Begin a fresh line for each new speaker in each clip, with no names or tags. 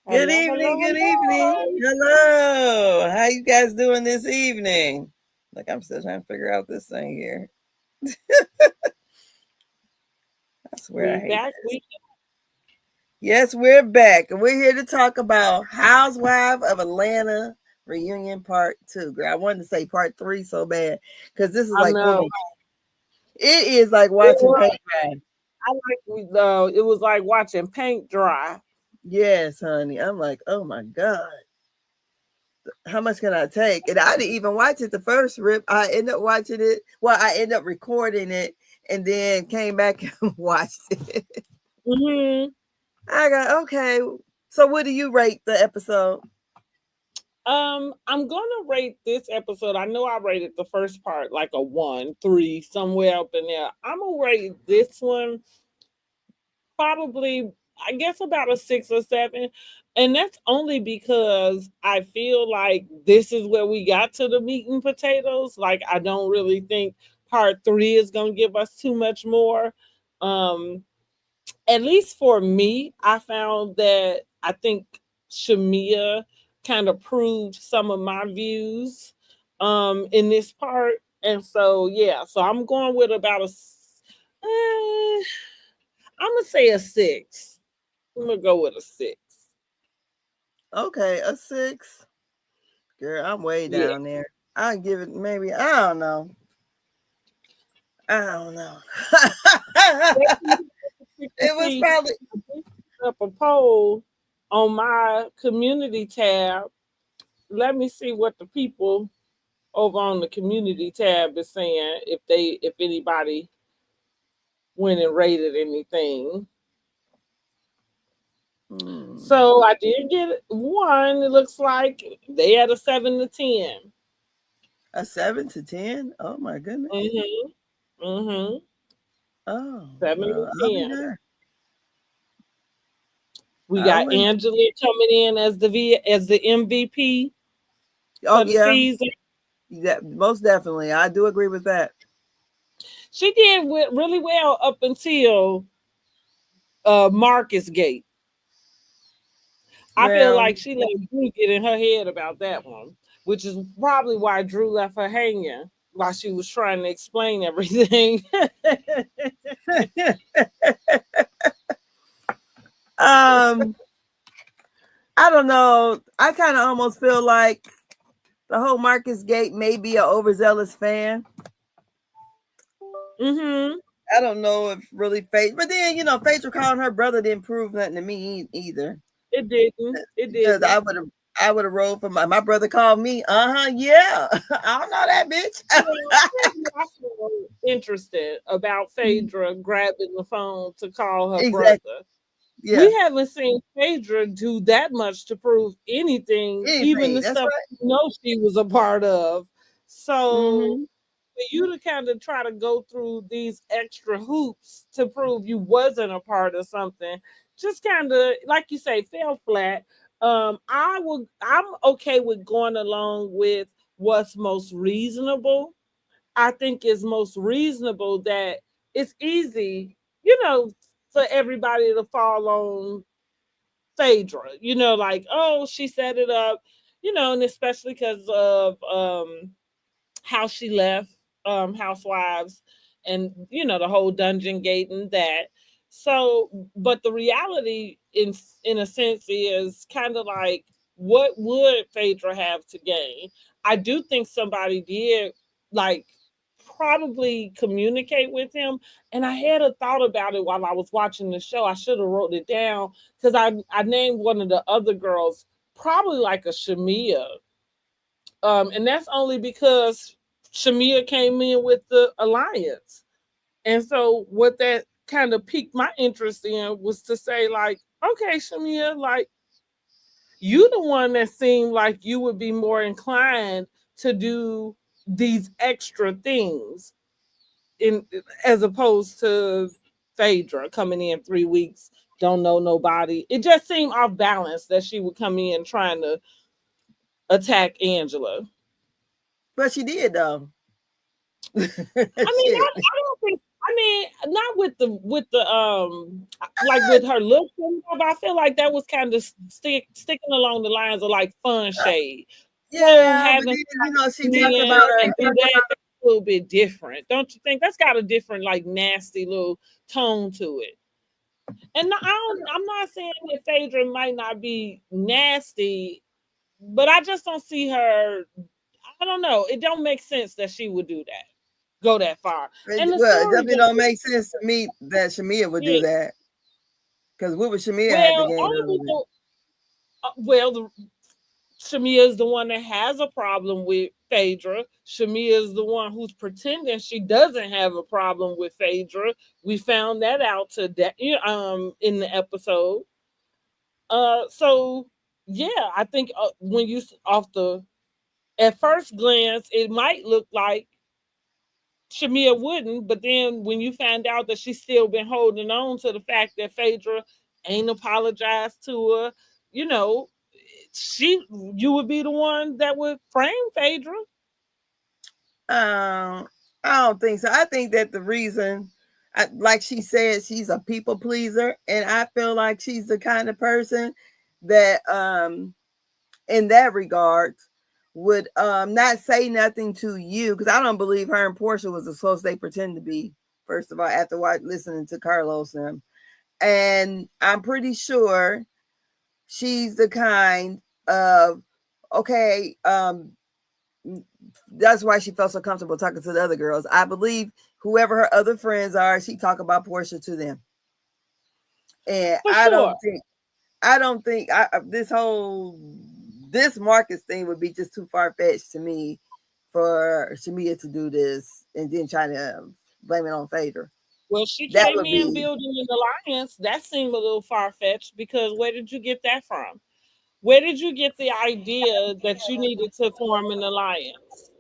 Good
Hello,
evening,
hello,
good evening.
hello.
Hello. How you guys doing this evening? Like I'm still trying to figure out this thing here. I swear I
We
hate
back.
this. Yes, we're back. And we're here to talk about Housewife of Atlanta reunion part two. Girl, I wanted to say part three so bad. Because this is
I
like
know.
it is like
It
watching
was,
paint dry.
I like it was like watching paint dry.
Yes, honey. I'm like, oh my God. How much can I take? And I didn't even watch it the first rip. I ended up watching it. Well, I ended up recording it and then came back and watched it.
hmm
I got okay. So, what do you rate the episode?
I'm gonna rate this episode. I know I rated the first part like a 1, 3, somewhere up in there. I'm gonna rate this one probably, I guess, about a 6 or 7. And that's only because I feel like this is where we got to the meat and potatoes. Like, I don't really think part 3 is going to give us too much more. Um, at least for me, I found that I think Shamia kind of proved some of my views in this part. And so, yeah, so I'm going with about I'm gonna say a 6. I'm gonna go with a 6.
Okay, a 6. Girl, I'm way
Yeah.
down there. I give it maybe. I don't know. I don't know. It was
See,
probably
I just put up a poll on my community tab. Let me see what the people over on the community tab is saying, if anybody went and rated anything.
hmm,
So I did get one. It looks like they had a 7 to 10.
a 7 to 10. Oh my goodness.
Mm-hmm. Mm-hmm.
Oh
Seven to
well, I'll be
10.
there.
We
I
got
went.
Angela coming in as the MVP
Oh
for the
yeah,
season.
yeah, most definitely. I do agree with that.
She did really well up until Marcus Gate. I feel
Well,
like she let Drew get in her head about that one, which is probably why Drew left her hanging while she was trying to explain everything.
um, I don't know. I kind of almost feel like the whole Marcus Gate may be an overzealous fan.
hmm
I don't know if really Faith, but then Phaedra calling her brother didn't prove nothing to me either.
It didn't. It
Because
didn't.
I would have rolled for my brother called me. Yeah, I don't know that
Well,
bitch.
here's what I feel interested about Phaedra grabbing the phone to call her
Exactly.
brother. We
Yeah.
haven't seen Phaedra do that much to prove anything, even
Anything.
the
That's
stuff
right.
we know she was a part of. So
Hmm.
for you to kind of try to go through these extra hoops to prove you wasn't a part of something, just kind of like you say, fell flat. I'm okay with going along with what's most reasonable. I think it's most reasonable that it's easy, for everybody to fall on Phaedra, like, oh, she set it up, and especially because of how she left Housewives and, the whole dungeon gate and that. So, but the reality in a sense is kind of like, what would Phaedra have to gain? I do think somebody did, like, probably communicate with him. And I had a thought about it while I was watching the show. I should have wrote it down because I named one of the other girls probably like a Shamia. And that's only because Shamia came in with the alliance. And so what that kind of piqued my interest in was to say, like, okay, Shamia, like, you the one that seemed like you would be more inclined to do these extra things in as opposed to Phaedra coming in 3 weeks, don't know nobody. It just seemed off balance that she would come in trying to attack Angela.
But she did though.
I mean,
Shit.
I don't think I mean, not with the like with her looks and stuff. I feel like that was kind of sticking along the lines of like fun shade. So
Yeah, but
having
then she
me
talk
in
about her.
and do that, that's a little bit different, don't you think? That's got a different, like, nasty little tone to it. And I'm not saying that Phaedra might not be nasty, but I just don't see her. I don't know. It don't make sense that she would do that, go that far. And the
Well, it
story
definitely
just
don't make sense to me that Shamia would do
yeah,
that. Because what would Shamia have to
well,
gain
only
out of it?
Shamia is the one that has a problem with Phaedra. Shamia is the one who's pretending she doesn't have a problem with Phaedra. We found that out today, in the episode. So yeah, I think when you off the at first glance, it might look like Shamia wouldn't, but then when you find out that she's still been holding on to the fact that Phaedra ain't apologized to her, you know, you would be the one that would frame Phaedra.
Um, I don't think so. I think that the reason, like she said, she's a people pleaser, and I feel like she's the kind of person that, in that regard, would not say nothing to you because I don't believe her and Portia was as close as they pretend to be. First of all, after listening to Carlos and I'm pretty sure she's the kind of okay. That's why she felt so comfortable talking to the other girls. I believe whoever her other friends are, she talk about Portia to them. And
For sure.
I don't think this Marcus thing would be just too far fetched to me for Shamia to do this and then try to blame it on Phaedra.
Well, she
That
came
would
in
be
building an alliance. That seemed a little far fetched because where did you get that from? Where did you get the idea that you needed to form an alliance?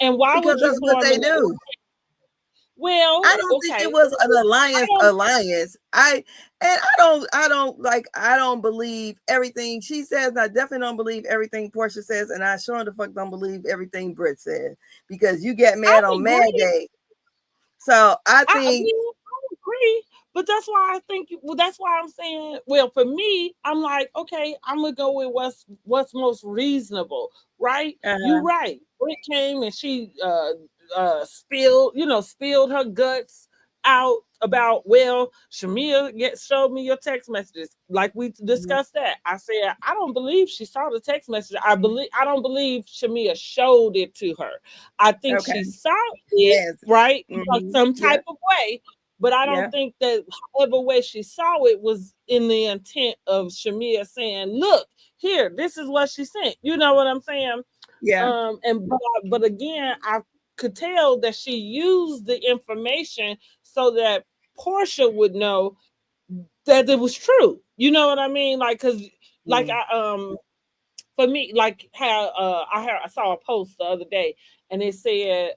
And why
because
would you
that's what
form
they
an
do.
Well,
I don't think it
okay.
was an
I
alliance
don't
alliance. I don't believe everything she says. And I definitely don't believe everything Portia says, and I sure the fuck don't believe everything Britt says because you get
I
mad on Mad
agree.
Day. So I
I
think
mean, I agree, but that's why I think. Well, that's why I'm saying. Well, for me, I'm like, okay, I'm gonna go with what's most reasonable, right? You
uh,
right. Brit came and she spilled her guts out about, well, Shamia showed me your text messages, like we discussed that. I said I don't believe she saw the text message. I don't believe Shamia showed it to her. I think
okay,
she saw it,
yes,
right, some
yeah,
type of way, but I don't
yeah,
think that however way she saw it was in the intent of Shamia saying, "Look, here, this is what she sent." You know what I'm saying?
yeah.
But again, I could tell that she used the information so that Portia would know that it was true. You know what I mean? Like, cause like
Mm.
for me, like how I saw a post the other day and it said,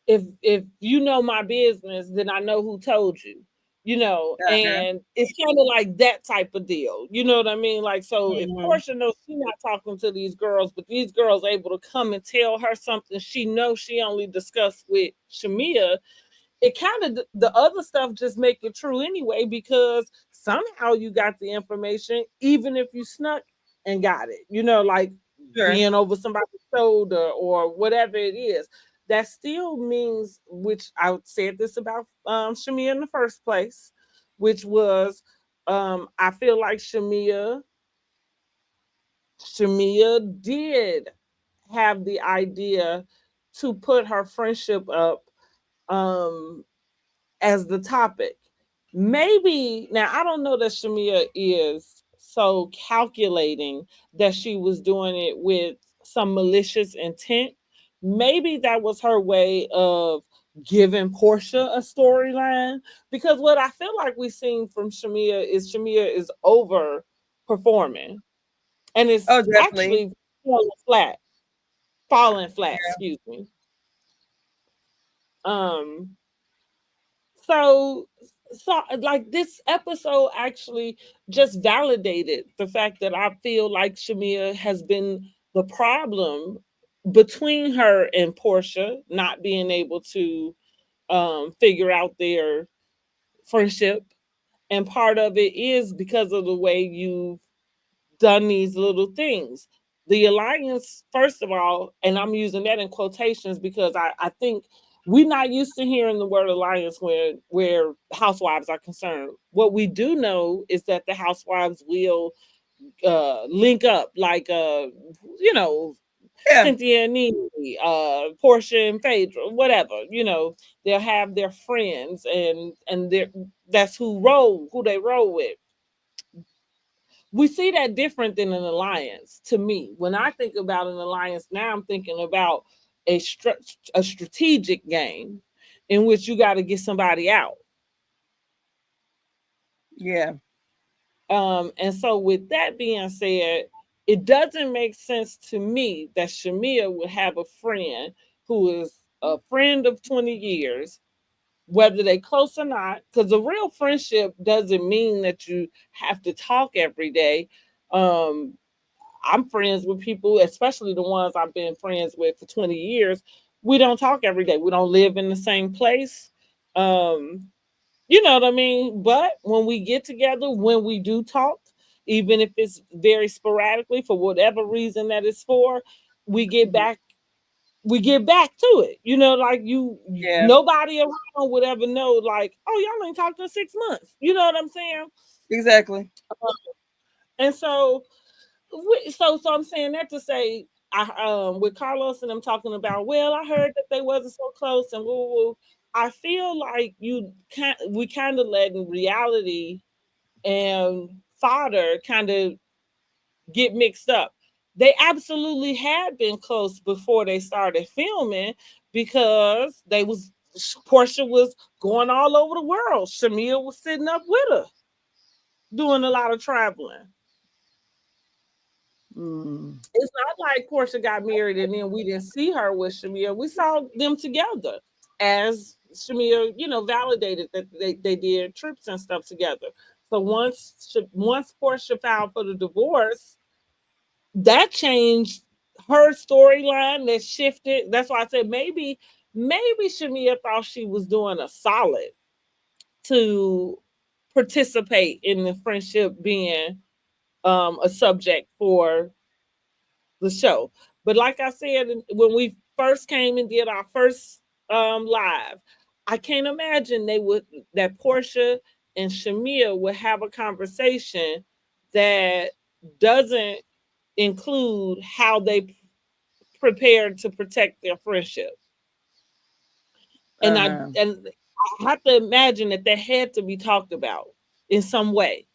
if you know my business, then I know who told you.
Uh-huh.
And it's kind of like that type of deal. You know what I mean? Like, so if
Mhm.
Portia knows she's not talking to these girls, but these girls able to come and tell her something she knows she only discussed with Shamia, it kind of the other stuff just make it true anyway because somehow you got the information, even if you snuck and got it. Like
Sure.
being over somebody's shoulder or whatever it is. That still means, which I said this about Shamia in the first place, which was I feel like Shamia did have the idea to put her friendship up um as the topic. Maybe now I don't know that Shamia is so calculating that she was doing it with some malicious intent. Maybe that was her way of giving Portia a storyline because what I feel like we've seen from Shamia is over performing and it's
Oh, definitely.
actually falling flat, falling flat, excuse me. Um so like this episode actually just validated the fact that I feel like Shamia has been the problem between her and Portia not being able to figure out their friendship. And part of it is because of the way you've done these little things. The alliance, first of all, and I'm using that in quotations because I think we're not used to hearing the word alliance where housewives are concerned. What we do know is that the housewives will link up, like you know,
Yeah,
Cynthia and Nene, Portia and Phaedra, whatever. They'll have their friends, and that's who they roll with. We see that different than an alliance. To me, when I think about an alliance now, I'm thinking about a strategic game in which you got to get somebody out.
yeah.
And so, with that being said, it doesn't make sense to me that Shamia would have a friend who is a friend of 20 years, whether they close or not, because a real friendship doesn't mean that you have to talk every day. Um, I'm friends with people, especially the ones I've been friends with for 20 years. We don't talk every day. We don't live in the same place. Um, you know what I mean? But when we get together, when we do talk, even if it's very sporadically for whatever reason that it's for, we get
Mhm.
back we get back to it. Like
Yeah,
nobody around would ever know, like, oh, y'all ain't talked in 6 months. You know what I'm saying?
exactly.
And so I'm saying that to say, with Carlos and I'm talking about, well, I heard that they wasn't so close and woo woo. Woo. I feel like we kind of letting reality and fodder kind of get mixed up. They absolutely had been close before they started filming because Portia was going all over the world. Shamia was sitting up with her, doing a lot of traveling.
Mm.
It's not like Portia got married and then we didn't see her with Shamia. We saw them together as Shamia, validated that they did trips and stuff together. So once Portia filed for the divorce, that changed her storyline. That shifted. That's why I said maybe Shamia thought she was doing a solid to participate in the friendship being a subject for the show. But like I said, when we first came and did our first live, I can't imagine that Portia and Shamia would have a conversation that doesn't include how they prepared to protect their friendship. And I
Uh-huh.
and I have to imagine that had to be talked about in some way.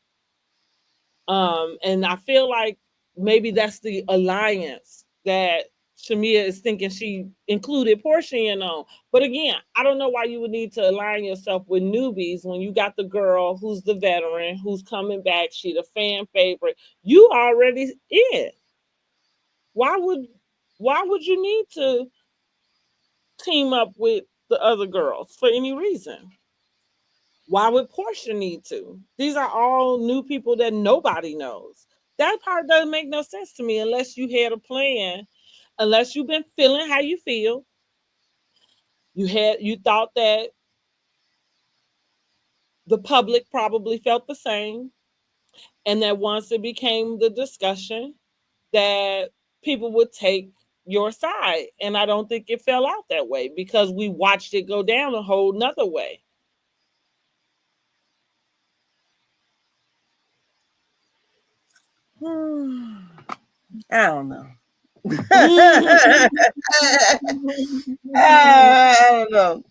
And I feel like maybe that's the alliance that Shamia is thinking she included Portia in on. But again, I don't know why you would need to align yourself with newbies when you got the girl who's the veteran, who's coming back. She the fan favorite. You already in. Why would why would you need to team up with the other girls for any reason? Why would Portia need to? These are all new people that nobody knows. That part doesn't make no sense to me unless you had a plan, unless you've been feeling how you feel. You thought that the public probably felt the same, and that once it became the discussion, that people would take your side. And I don't think it fell out that way because we watched it go down a whole nother way.
I don't know.
Mm.
I don't know.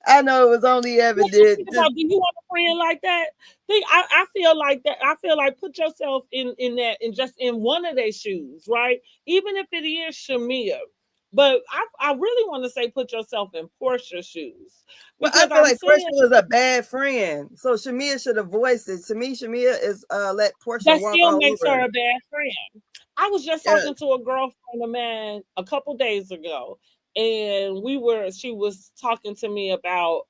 I know it was only
What you
evident.
think about? Do you want a friend like that? I feel like that. I feel like put yourself in that, and just in one of their shoes, right? Even if it is Shamia, but I really want to say put yourself in Portia's shoes
Well, I
because
feel
I'm
like Portia
saying
was a bad friend, so Shamia should have voiced it. To me, Shamia is let Portia
that
walk
still
all
makes
over
her
her.
a bad friend. I was just
Yeah.
talking to a girlfriend of mine a couple days ago, and she was talking to me about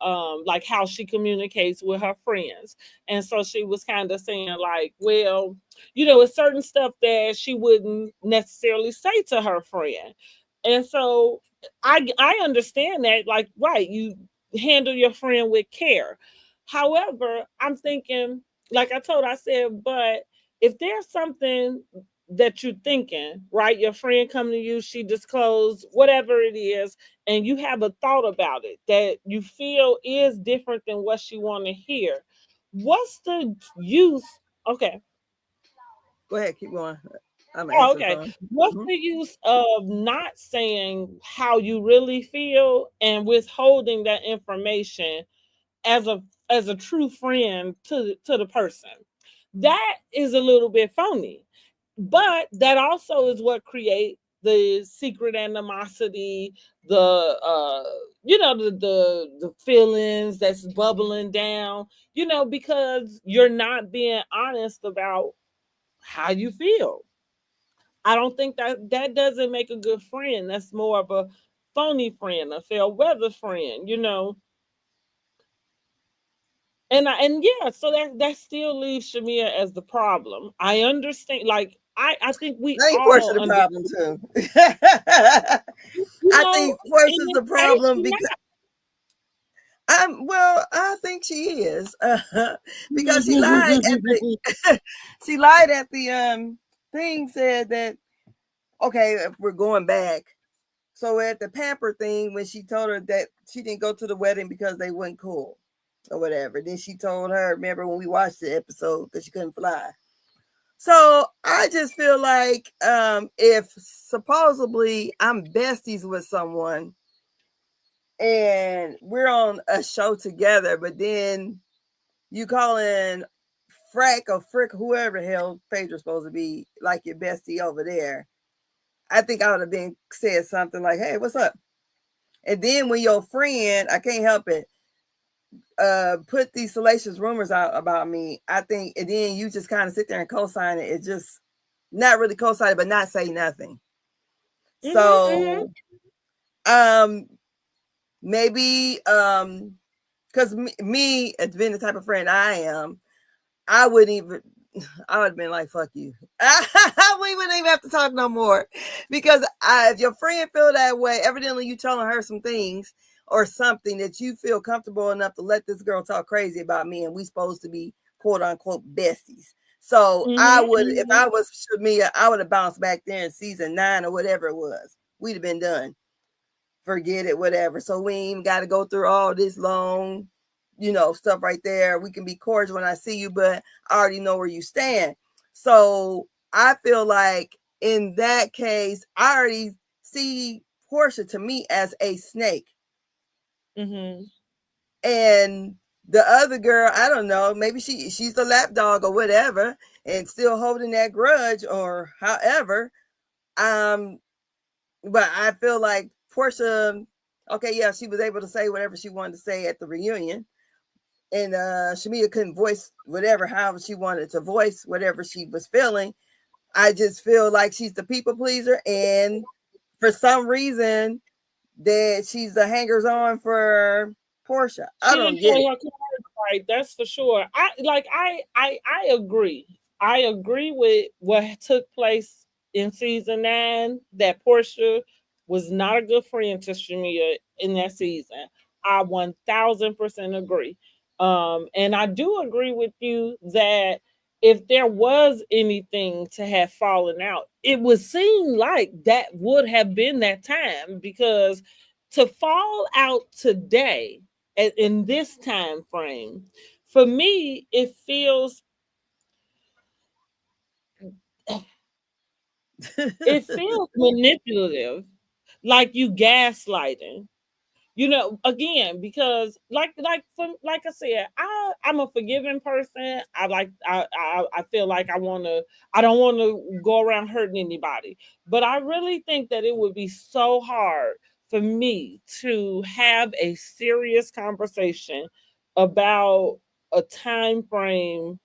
like how she communicates with her friends. And so she was kind of saying, like, well, it's certain stuff that she wouldn't necessarily say to her friend. And so I understand that, like, right, handle your friend with care. However, I'm thinking, like I said, but if there's something that you're thinking, right? Your friend come to you, she disclosed whatever it is, and you have a thought about it that you feel is different than what she want to hear. What's the use? Okay.
Go ahead, keep going. I'm
Oh,
answering
okay.
phone.
What's
Mhm.
the use of not saying how you really feel and withholding that information as a true friend to the person? That is a little bit phony. But that also is what create the secret animosity, the the feelings that's bubbling down, because you're not being honest about how you feel. I don't think that doesn't make a good friend. That's more of a phony friend, a fair weather friend. And yeah, so that still leaves Shamia as the problem. I understand, like I think we
I think Portia
all
the
understand,
problem too. I
you know,
think Portia's
in
the
this case,
problem because I think she is because she lied at
she's not.
the she lied at the thing, said that okay, if we're going back. So at the pamper thing, when she told her that she didn't go to the wedding because they weren't cool or whatever, then she told her, remember when we watched the episode, because she couldn't fly. So I just feel like if supposedly I'm besties with someone and we're on a show together, but then you call in Frack or Frick, whoever the hell Phaedra's supposed to be, like your bestie over there, I think I would have been said something like, "Hey, what's up?" And then when your friend, I can't help it, put these salacious rumors out about me, I think, and then you just kind of sit there and co-sign it. It just not really co-sign it, but not say nothing.
Hmm.
So, um, maybe, because me, as being the type of friend I am, I wouldn't even. I would have been like, "Fuck you." We wouldn't even have to talk no more, because if your friend feel that way, evidently you telling her some things or something that you feel comfortable enough to let this girl talk crazy about me, and we supposed to be quote unquote besties. So I would, if
Hmm.
I was Shamia, I would have bounced back there in season 9 or whatever it was. We'd have been done. Forget it, whatever. So we ain't even got to go through all this long, stuff right there. We can be cordial when I see you, but I already know where you stand. So I feel like in that case, I already see Portia to me as a snake.
Hmm.
And the other girl, I don't know, maybe she's the lapdog or whatever, and still holding that grudge or however. Um, but I feel like Portia, okay, yeah, she was able to say whatever she wanted to say at the reunion. And Shamia couldn't voice whatever, however she wanted to voice whatever she was feeling. I just feel like she's the people pleaser. And for some reason, that she's the hangers on for Portia. I
She
don't
didn't
get
play
it.
her cards right. That's for sure. I agree. I agree with what took place in season 9. That Portia was not a good friend to Shamia in that season. I 1000% agree. And I do agree with you that if there was anything to have fallen out, it would seem like that would have been that time, because to fall out today in this time frame, for me it feels, it feels manipulative, like you gaslighting, again, because like I said, I'm a forgiving person. I feel like I don't want to go around hurting anybody, but I really think that it would be so hard for me to have a serious conversation about a time frame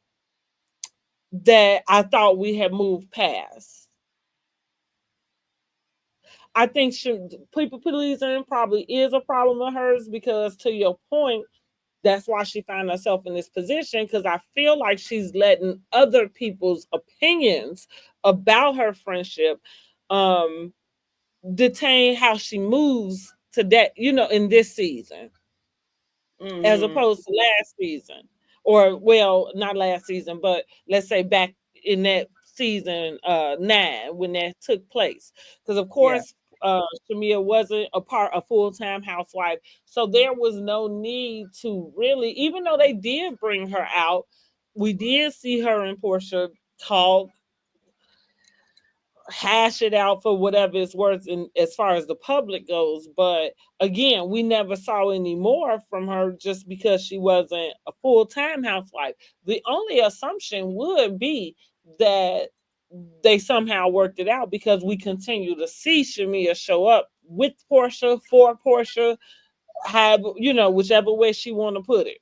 that I thought we had moved past. I think people pleasing probably is a problem of hers, because to your point, that's why she found herself in this position, because I feel like she's letting other people's opinions about her friendship um detain how she moves to that, in this season. as
Mm-hmm.
opposed to last season, or well, not last season, but let's say back in that season 9 when that took place, because of
Yeah.
course Shamia wasn't a full-time housewife, so there was no need to really, even though they did bring her out, we did see her and Portia talk, hash it out for whatever it's worth in as far as the public goes. But again, we never saw any more from her just because she wasn't a full-time housewife. The only assumption would be that they somehow worked it out because we continue to see Shamia show up with Portia, for Portia, have whichever way she want to put it.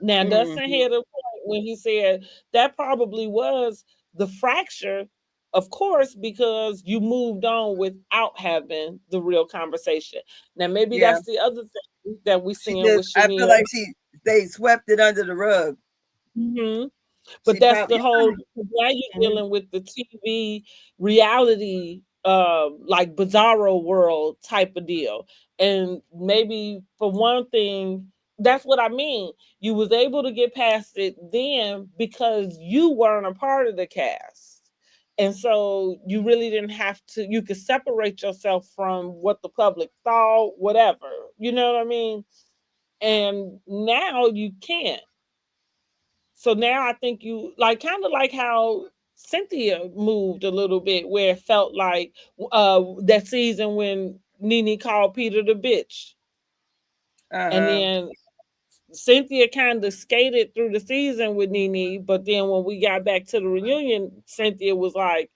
Now, Dustin
Mm-hmm.
had a point when he said that probably was the fracture, of course, because you moved on without having the real conversation. Now, maybe
Yeah.
that's the other thing that we
She
seeing
just,
with
I feel
Shamia.
like they swept it under the rug.
hmm But
She
that's
probably,
the whole, now you're
yeah. Mhm.
dealing with the TV reality, like bizarro world type of deal. And maybe for one thing, that's what I mean. You was able to get past it then because you weren't a part of the cast. And so you really didn't have to, you could separate yourself from what the public thought, whatever. You know what I mean? And now you can't. So now I think you like, kind of like how Cynthia moved a little bit, where it felt like that season when Nene called Peter the bitch. And
Uh-huh.
then Cynthia kind of skated through the season with Nene, but then when we got back to the reunion, Cynthia was like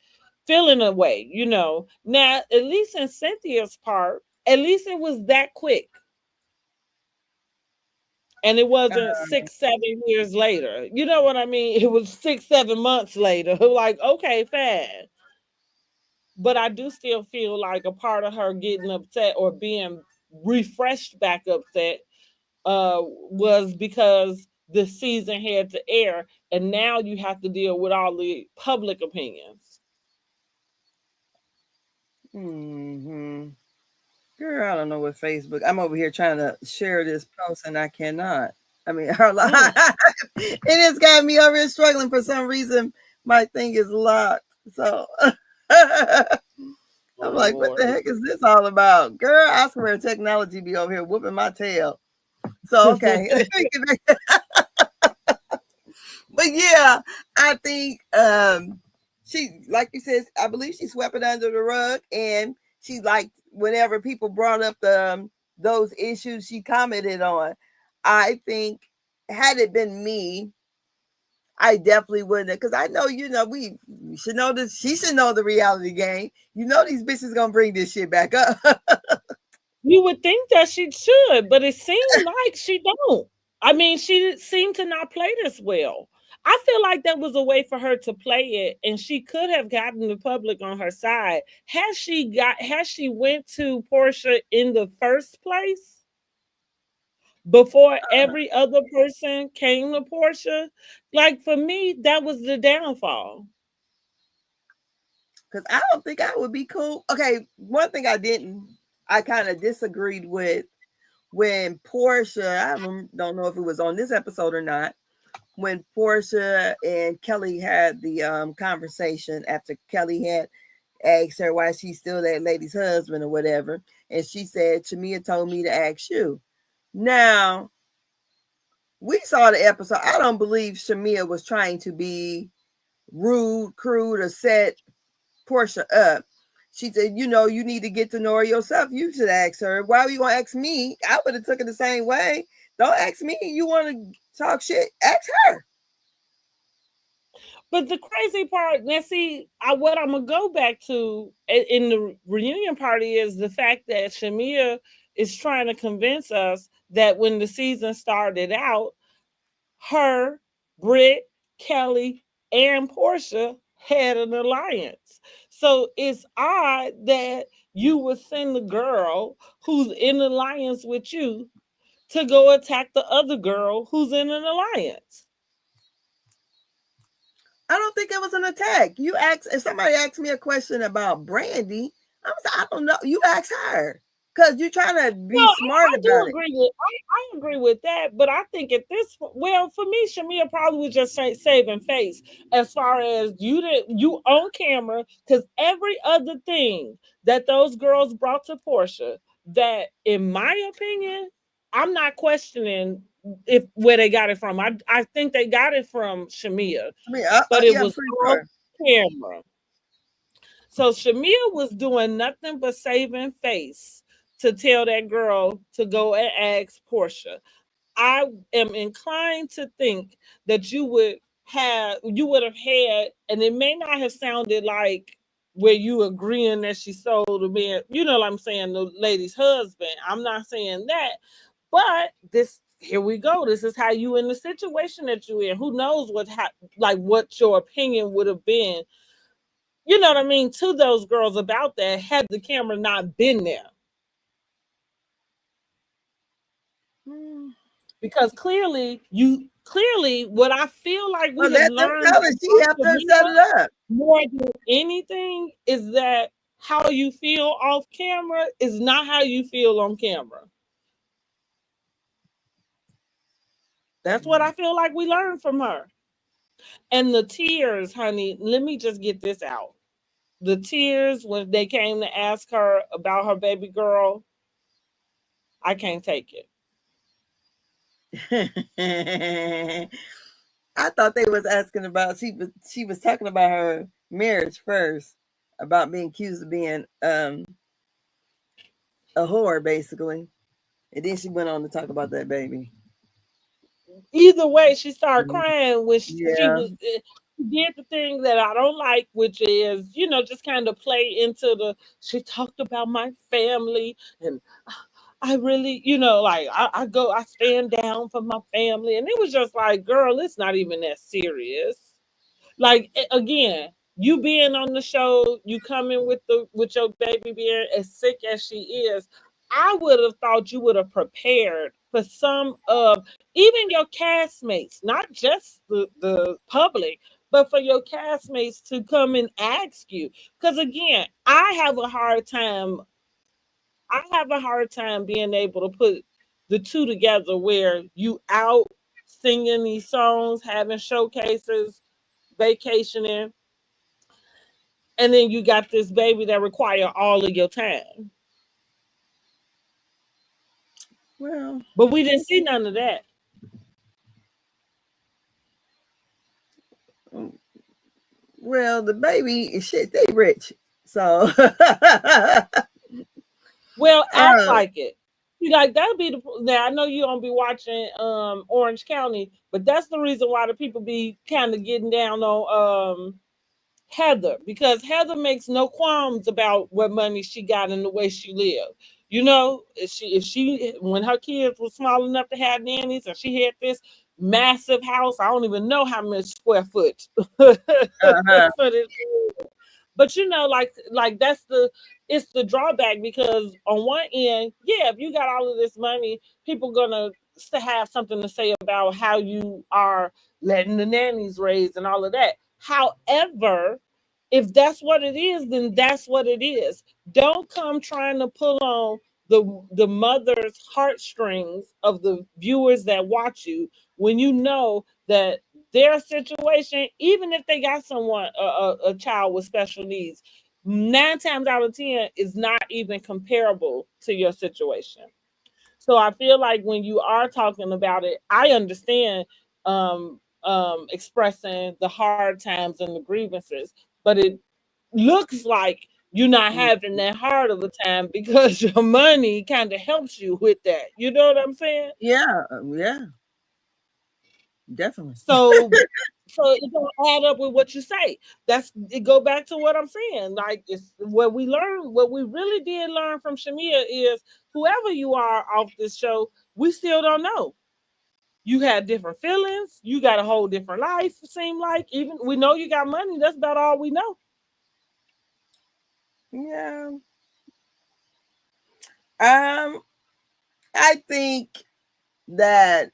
feeling away, you know. Now, at least in Cynthia's part, at least it was that quick. And it wasn't
Uh-huh.
6, 7 years later. You know what I mean? It was 6, 7 months later. Like, okay, fast. But I do still feel like a part of her getting upset or being refreshed back upset was because the season had to air, and now you have to deal with all the public opinions.
Mm-hmm. Girl, I don't know what Facebook. I'm over here trying to share this post and I cannot. I mean, her live.
Mm.
It has got me over here struggling for some reason. My thing is locked. So
Oh
I'm like, what the
Lord.
heck is this all about? Girl, I swear technology be over here whooping my tail. So okay. But yeah, I think she, like you said, I believe she swept it under the rug, and she liked whenever people brought up those issues she commented on. I think had it been me, I definitely wouldn't have, because I know, we should know this. She should know the reality game. You know these bitches gonna bring this shit back up.
You would think that she should, but it seemed like she don't. I mean, she seemed to not play this well. I feel like that was a way for her to play it, and she could have gotten the public on her side. Has she went to Portia in the first place before every other person came to Portia? Like for me, that was the downfall.
Because I don't think I would be cool. Okay, one thing I kind of disagreed with when Portia, don't know if it was on this episode or not, when Portia and Kelly had the conversation after Kelly had asked her why she's still that lady's husband or whatever. And she said, Shamia told me to ask you. Now, we saw the episode. I don't believe Shamia was trying to be rude, crude, or set Portia up. She said, you need to get to know her yourself. You should ask her. Why are you gonna ask me? I would have took it the same way. Don't ask me. You want to talk shit? Ask her.
But the crazy part, now see, what I'm gonna go back to in the reunion party is the fact that Shamia is trying to convince us that when the season started out, her, Britt, Kelly, and Portia had an alliance. So it's odd that you would send the girl who's in alliance with you to go attack the other girl who's in an alliance.
I don't think it was an attack. If somebody asked me a question about Brandy, I was like, I don't know. You ask her. because you're trying to be
Well,
smart
I do
about it.
agree with I agree with that, but I think at this well for me, Shamia probably was just saving face as far as you on camera because every other thing that those girls brought to Portia, that in my opinion, I'm not questioning if where they got it from. I think they got it from Shamia,
I mean,
but it
yeah, I'm
was
pretty
off
sure.
camera. So Shamia was doing nothing but saving face to tell that girl to go and ask Portia. I am inclined to think that you would have had, and it may not have sounded like where you agreeing that she sold a man, you know what I'm saying, the lady's husband. I'm not saying that, but this here we go. This is how you in the situation that you in. Who knows like what your opinion would have been, you know what I mean, to those girls about that had the camera not been there.
Hmm.
Because clearly what I feel like we
Well,
have
let them
learned
tell her she
from
helped her set
Shamina
it up.
more than anything is that how you feel off camera is not how you feel on camera. That's what I feel like we learned from her. And the tears, honey, let me just get this out. The tears when they came to ask her about her baby girl, I can't take it.
I thought they was asking about she was talking about her marriage first, about being accused of being a whore basically, and then she went on to talk about that baby.
Either way, she started
Mhm.
crying when she
Yeah.
was she did the thing that I don't like, which is just kind of play into the. She talked about my family, and I really like I stand down for my family, and it was just like, girl, it's not even that serious. Like again, you being on the show, you coming with your baby being as sick as she is. I would have thought you would have prepared for some of even your castmates, not just the public, but for your castmates to come and ask you. Because again, I have a hard time being able to put the two together where you out singing these songs, having showcases, vacationing, and then you got this baby that require all of your time.
Well,
But we didn't see none of that.
mm, well, the baby shit, they rich, so
Well, act
uh,
like it. See, like that'd be the now I know you don't be watching Orange County, but that's the reason why the people be kind of getting down on Heather, because Heather makes no qualms about what money she got and the way she lived. If she when her kids were small enough to have nannies and she had this massive house, I don't even know how much square foot for
uh-huh.
this. But like that's it's the drawback because on one end, yeah, if you got all of this money, people gonna have something to say about how you are letting the nannies raise and all of that. However, if that's what it is, then that's what it is. Don't come trying to pull on the mother's heartstrings of the viewers that watch you when you know that their situation, even if they got someone a child with special needs, 9 times out of 10 is not even comparable to your situation. So I feel like when you are talking about it, I understand expressing the hard times and the grievances, but it looks like you're not having that hard of a time because your money kind of helps you with that. You know what I'm saying?
Yeah, yeah, definitely.
So it don't add up with what you say. That's it go back to what I'm saying. Like it's what we really did learn from Shamia is whoever you are off this show, we still don't know. You had different feelings, you got a whole different life, it seemed like. Even we know you got money, that's about all we know.
Yeah. Um, I think that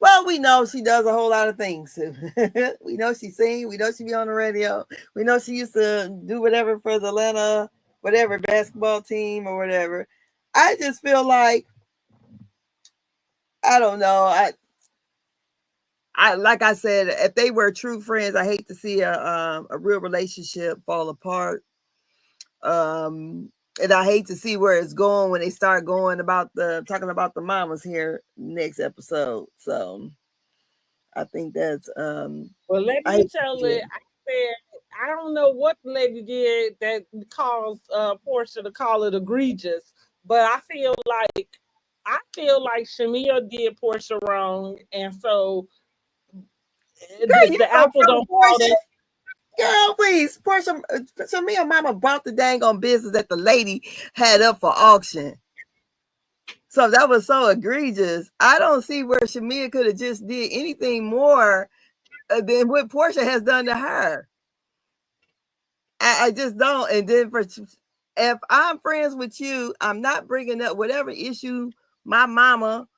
well, we know she does a whole lot of things. We know she sings. We know she be on the radio. We know she used to do whatever for the Atlanta, whatever basketball team or whatever. I just feel like I don't know. I like I said, if they were true friends, I hate to see a real relationship fall apart. And I hate to see where it's going when they start going about talking about the mamas here next episode. So I think that's
Well, let
I
me
hate to
tell
see
it.
it.
I said I don't know what the lady did that caused Portia to call it egregious, but I feel like Shamia did Portia wrong, and so
Girl, you
the
so
apple
pro
don't fall
Portia.
that.
Girl, please. Portia, so me and mama bought the dang on business that the lady had up for auction. So that was so egregious. I don't see where Shamia could have just did anything more than what Portia has done to her. I just don't. And then if I'm friends with you, I'm not bringing up whatever issue my mama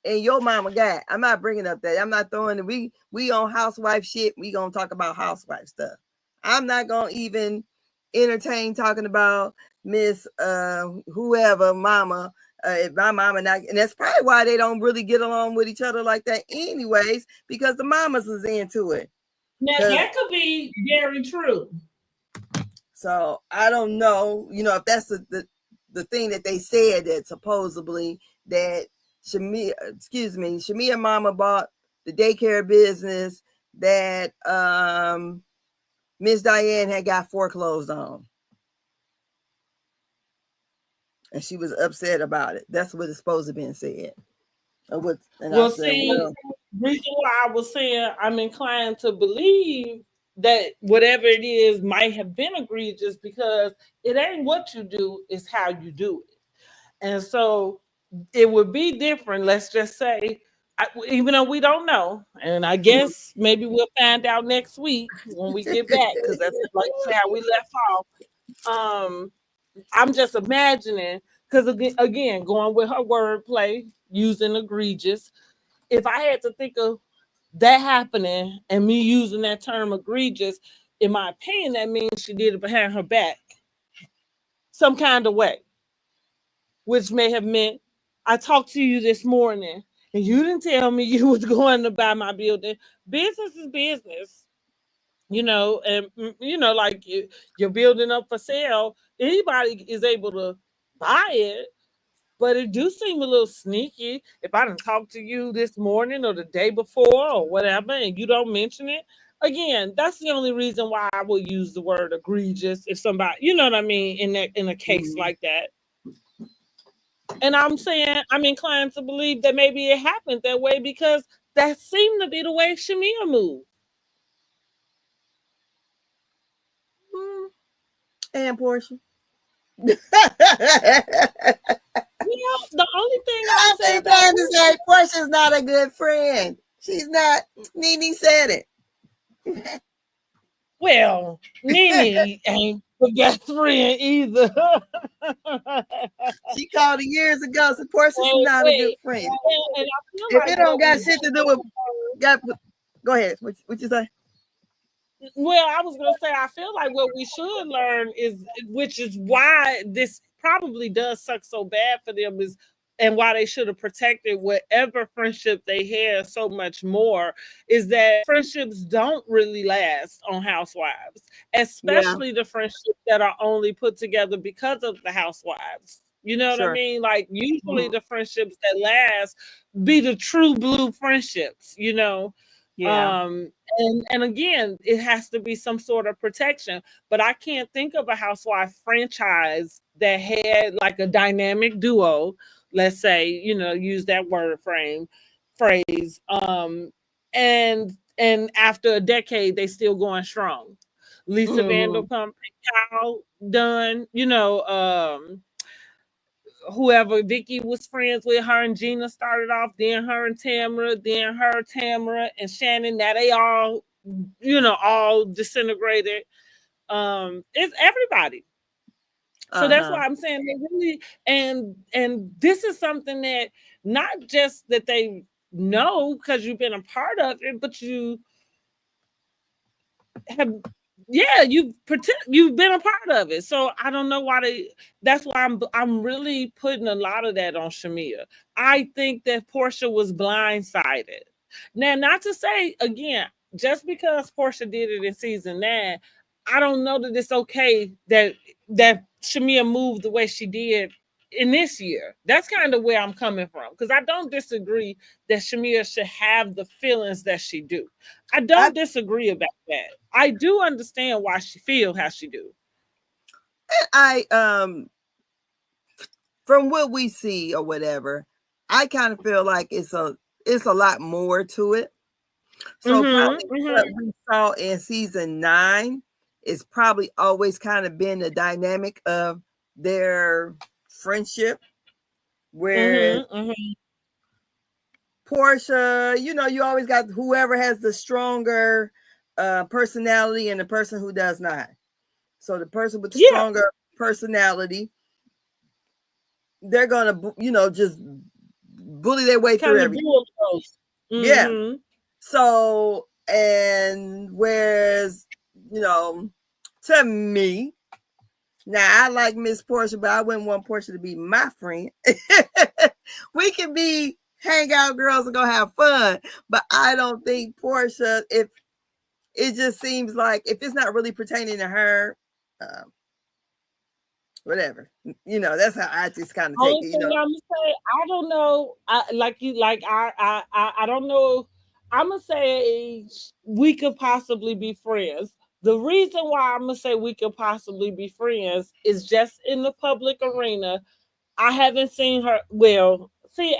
and your mama got. I'm not bringing up that. I'm not throwing it. We on housewife shit. We gonna talk about housewife stuff. I'm not gonna even entertain talking about Miss whoever mama. If my mama not, and that's probably why they don't really get along with each other like that, anyways, because the mamas is into it.
Now that could be very true.
So I don't know, if that's the thing that they said that supposedly that Shamia mama bought the daycare business that Miss Diane had got foreclosed on. And she was upset about it. That's what it's supposed to be said. And I
Well,
said,
see,
well,
reason why I was saying I'm inclined to believe that whatever it is might have been egregious because it ain't what you do, it's how you do it. And so it would be different, let's just say, even though we don't know. And I guess maybe we'll find out next week when we get back because that's like you say how we left off. I'm just imagining because again, going with her wordplay, using egregious. If I had to think of that happening and me using that term egregious, in my opinion, that means she did it behind her back, some kind of way, which may have meant I talked to you this morning and you didn't tell me you was going to buy my building. Business is business, and like you're building up for sale. Anybody is able to buy it, but it do seem a little sneaky if I didn't talk to you this morning or the day before or whatever, and you don't mention it. Again, that's the only reason why I will use the word egregious if somebody, you know what I mean, in a case like that. And I'm saying I'm inclined to believe that maybe it happened that way because that seemed to be the way Shamia moved.
and Portia.
The only thing I'll
I
say
think
about
trying to say Portia's not a good friend. She's not. Nene said it.
well, Nene ain't the best friend either.
She called it years ago. So Portia's not a good
Wait.
friend.
And I feel
If
like
it don't
what we
got shit to do with got, go ahead. What you say?
well, I was gonna say I feel like what we should learn is, which is why this probably does suck so bad for them, is and why they should have protected whatever friendship they had so much more, is that friendships don't really last on Housewives,
Yeah,
especially the friendships that are only put together because of the Housewives. You know what I
sure.
mean? Like usually
Mhm.
the friendships that last be the true blue friendships.
Yeah.
And again, it has to be some sort of protection. But I can't think of a housewife franchise that had like a dynamic duo, let's say, use that phrase. And after a decade, they still going strong. Lisa
Mhm.
Vanderpump and Kyle Dunn, whoever Vicky was friends with, her and Gina started off, then her and Tamara, then her, Tamara, and Shannon. Now they all disintegrated. It's everybody. So that's
Uh-huh.
why I'm saying they really, and this is something that not just that they know because you've been a part of it, but you have yeah, you've been a part of it. So I don't know why they. That's why I'm really putting a lot of that on Shamia. I think that Portia was blindsided. Now, not to say again, just because Portia did it in season 9, I don't know that it's okay that Shamia moved the way she did in this year. That's kind of where I'm coming from, because I don't disagree that Shamia should have the feelings that she do. I
I
don't disagree about that. I do understand why she feel how she do.
I from what we see or whatever, I kind of feel like it's a lot more to it. So
Mhm.
probably what
Mhm.
we saw in season 9 is probably always kind of been the dynamic of their friendship, where
Mhm. Mhm.
Portia, you always got whoever has the stronger personality and the person who does not. So the person with the
Yeah,
stronger personality, they're gonna, just bully their way through
kind of
everything.
bulldoze.
Yeah.
Mhm.
So, and whereas, you know, to me, now I like Miss Portia, but I wouldn't want Portia to be my friend. We can be hangout girls and go have fun, but I don't think Portia, if it just seems like if it's not really pertaining to her, um, whatever. That's how I just kind of take
Only
it.
thing I'm gonna say, I don't know. I don't know. I'm gonna say we could possibly be friends. The reason why I'm gonna say we could possibly be friends is just in the public arena. I haven't seen her. Well, see,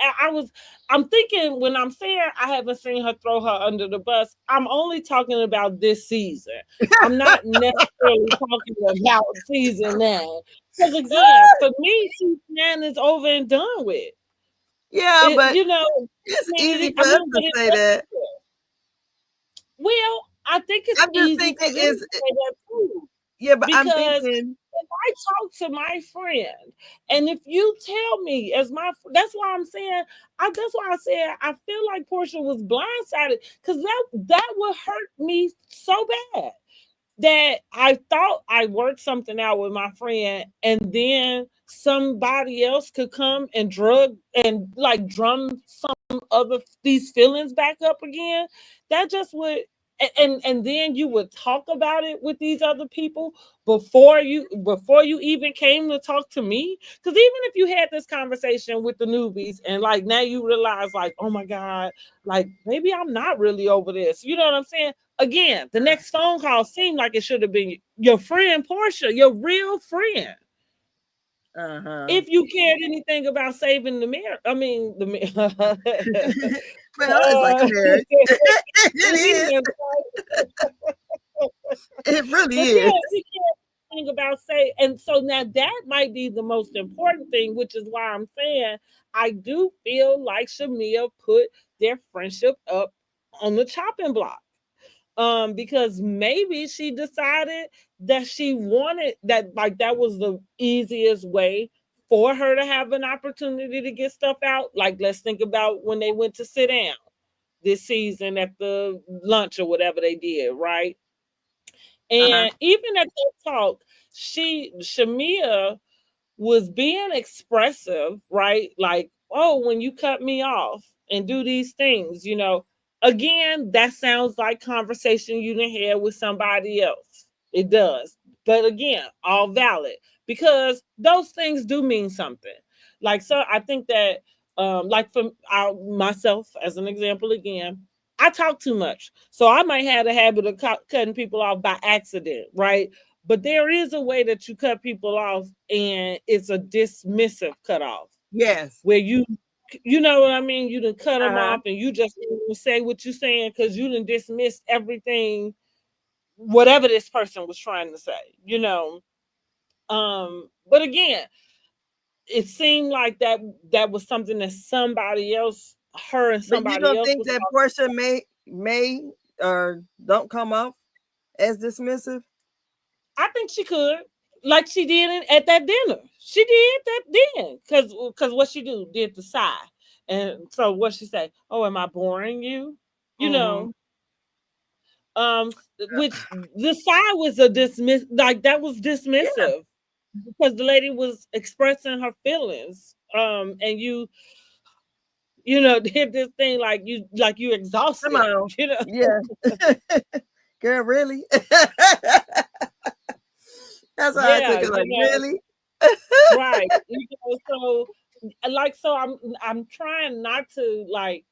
I'm thinking when I'm saying I haven't seen her throw her under the bus, I'm only talking about this season. I'm not necessarily talking about season 9. Because again, for me, season 9 is over and done with.
Yeah,
It,
but
you know,
it's easy for us
but
to
it
say that.
doesn't. Well, I think it's
I'm just
easy
thinking
for them to
is
say that too.
yeah, but I'm
Because
thinking
if I talk to my friend, and if you tell me as that's why I'm saying, that's why I said I feel like Portia was blindsided, because that would hurt me so bad that I thought I worked something out with my friend, and then somebody else could come and drum some other these feelings back up again. That just would, and then you would talk about it with these other people before you even came to talk to me. Because even if you had this conversation with the newbies, and like now you realize, like, oh my god, like maybe I'm not really over this, you know what I'm saying? Again, the next phone call seemed like it should have been your friend Portia, your real friend.
uh-huh.
If you cared anything about saving the marriage, I mean the
Well, it's like a marriage.
it
It is.
is.
It really
But yeah,
is.
if you care anything about say, and so now that might be the most important thing, which is why I'm saying I do feel like Shamia put their friendship up on the chopping block. Because maybe she decided that she wanted that, like that was the easiest way for her to have an opportunity to get stuff out. Like, let's think about when they went to sit down this season at the lunch or whatever they did, right?
Uh-huh.
And even at that talk, Shamia was being expressive, right? Like, oh, when you cut me off and do these things, again, that sounds like conversation you didn't have with somebody else. It does. But again, all valid, because those things do mean something. Like, so I think that, like for myself, as an example, again, I talk too much. So I might have a habit of cutting people off by accident, right? But there is a way that you cut people off, and it's a dismissive cutoff
Yes.
where you know what I mean? You done cut them
Uh-huh.
off, and you just say what you're saying because you done dismissed everything, whatever this person was trying to say. But again, it seemed like that was something that somebody else, her and
But you
somebody
don't
else
think
was
that
talking.
Portia may or don't come off as dismissive?
I think she could, like she did at that dinner. She did that then, because what she did the sigh, and so what she say? Oh, am I boring you? You
Mm-hmm.
know. um, which the side was a dismiss, like that was
Yeah,
dismissive because the lady was expressing her feelings. And you know, did this thing like you
come
exhausted,
on.
you know.
Yeah. Girl, really? That's why I
Yeah,
took it like,
you know,
really?
right. You know, so I'm trying not to like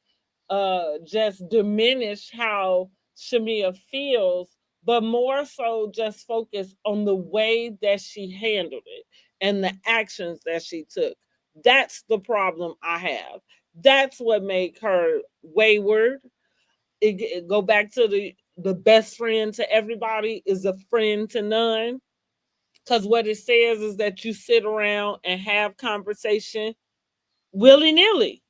just diminish how Shamia feels, but more so just focus on the way that she handled it and the actions that she took. That's the problem I have. That's what make her wayward. It go back to the best friend to everybody is a friend to none. Because what it says is that you sit around and have conversation willy nilly.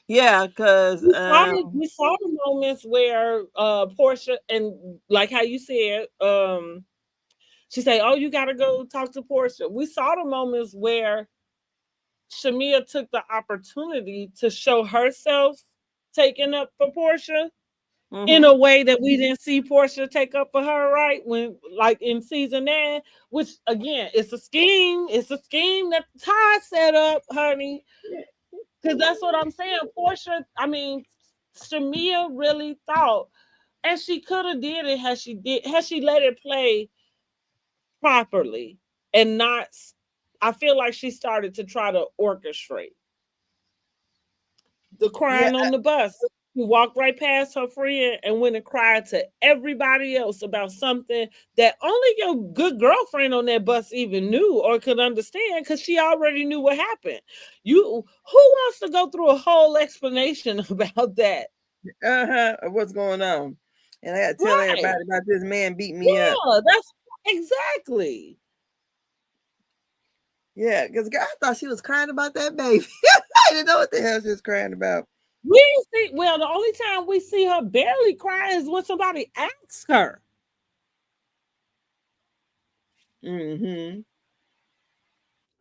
Yeah, because
We saw the moments where Portia and like how you said, she said, "Oh, you got to go talk to Portia." We saw the moments where Shamia took the opportunity to show herself taking up for Portia in
mm-hmm.
a way that we didn't see Portia take up for her, right? When like in season 9, which again, it's a scheme. It's a scheme that Ty set up, honey. Because that's what I'm saying. Portia, I mean, Shamia really thought, and she could have did it had she let it play properly and not. I feel like she started to try to orchestrate the
Yeah,
crying on the bus. She walked right past her friend and went and cried to everybody else about something that only your good girlfriend on that bus even knew or could understand because she already knew what happened. You who wants to go through a whole explanation about that?
what's going on? And I got to tell
Right.
everybody about this man beating me up.
Yeah, that's exactly.
Yeah, because I thought she was crying about that baby. I didn't know what the hell she was crying about.
We see well, the only time we see her barely cry is when somebody asks her.
Mm-hmm.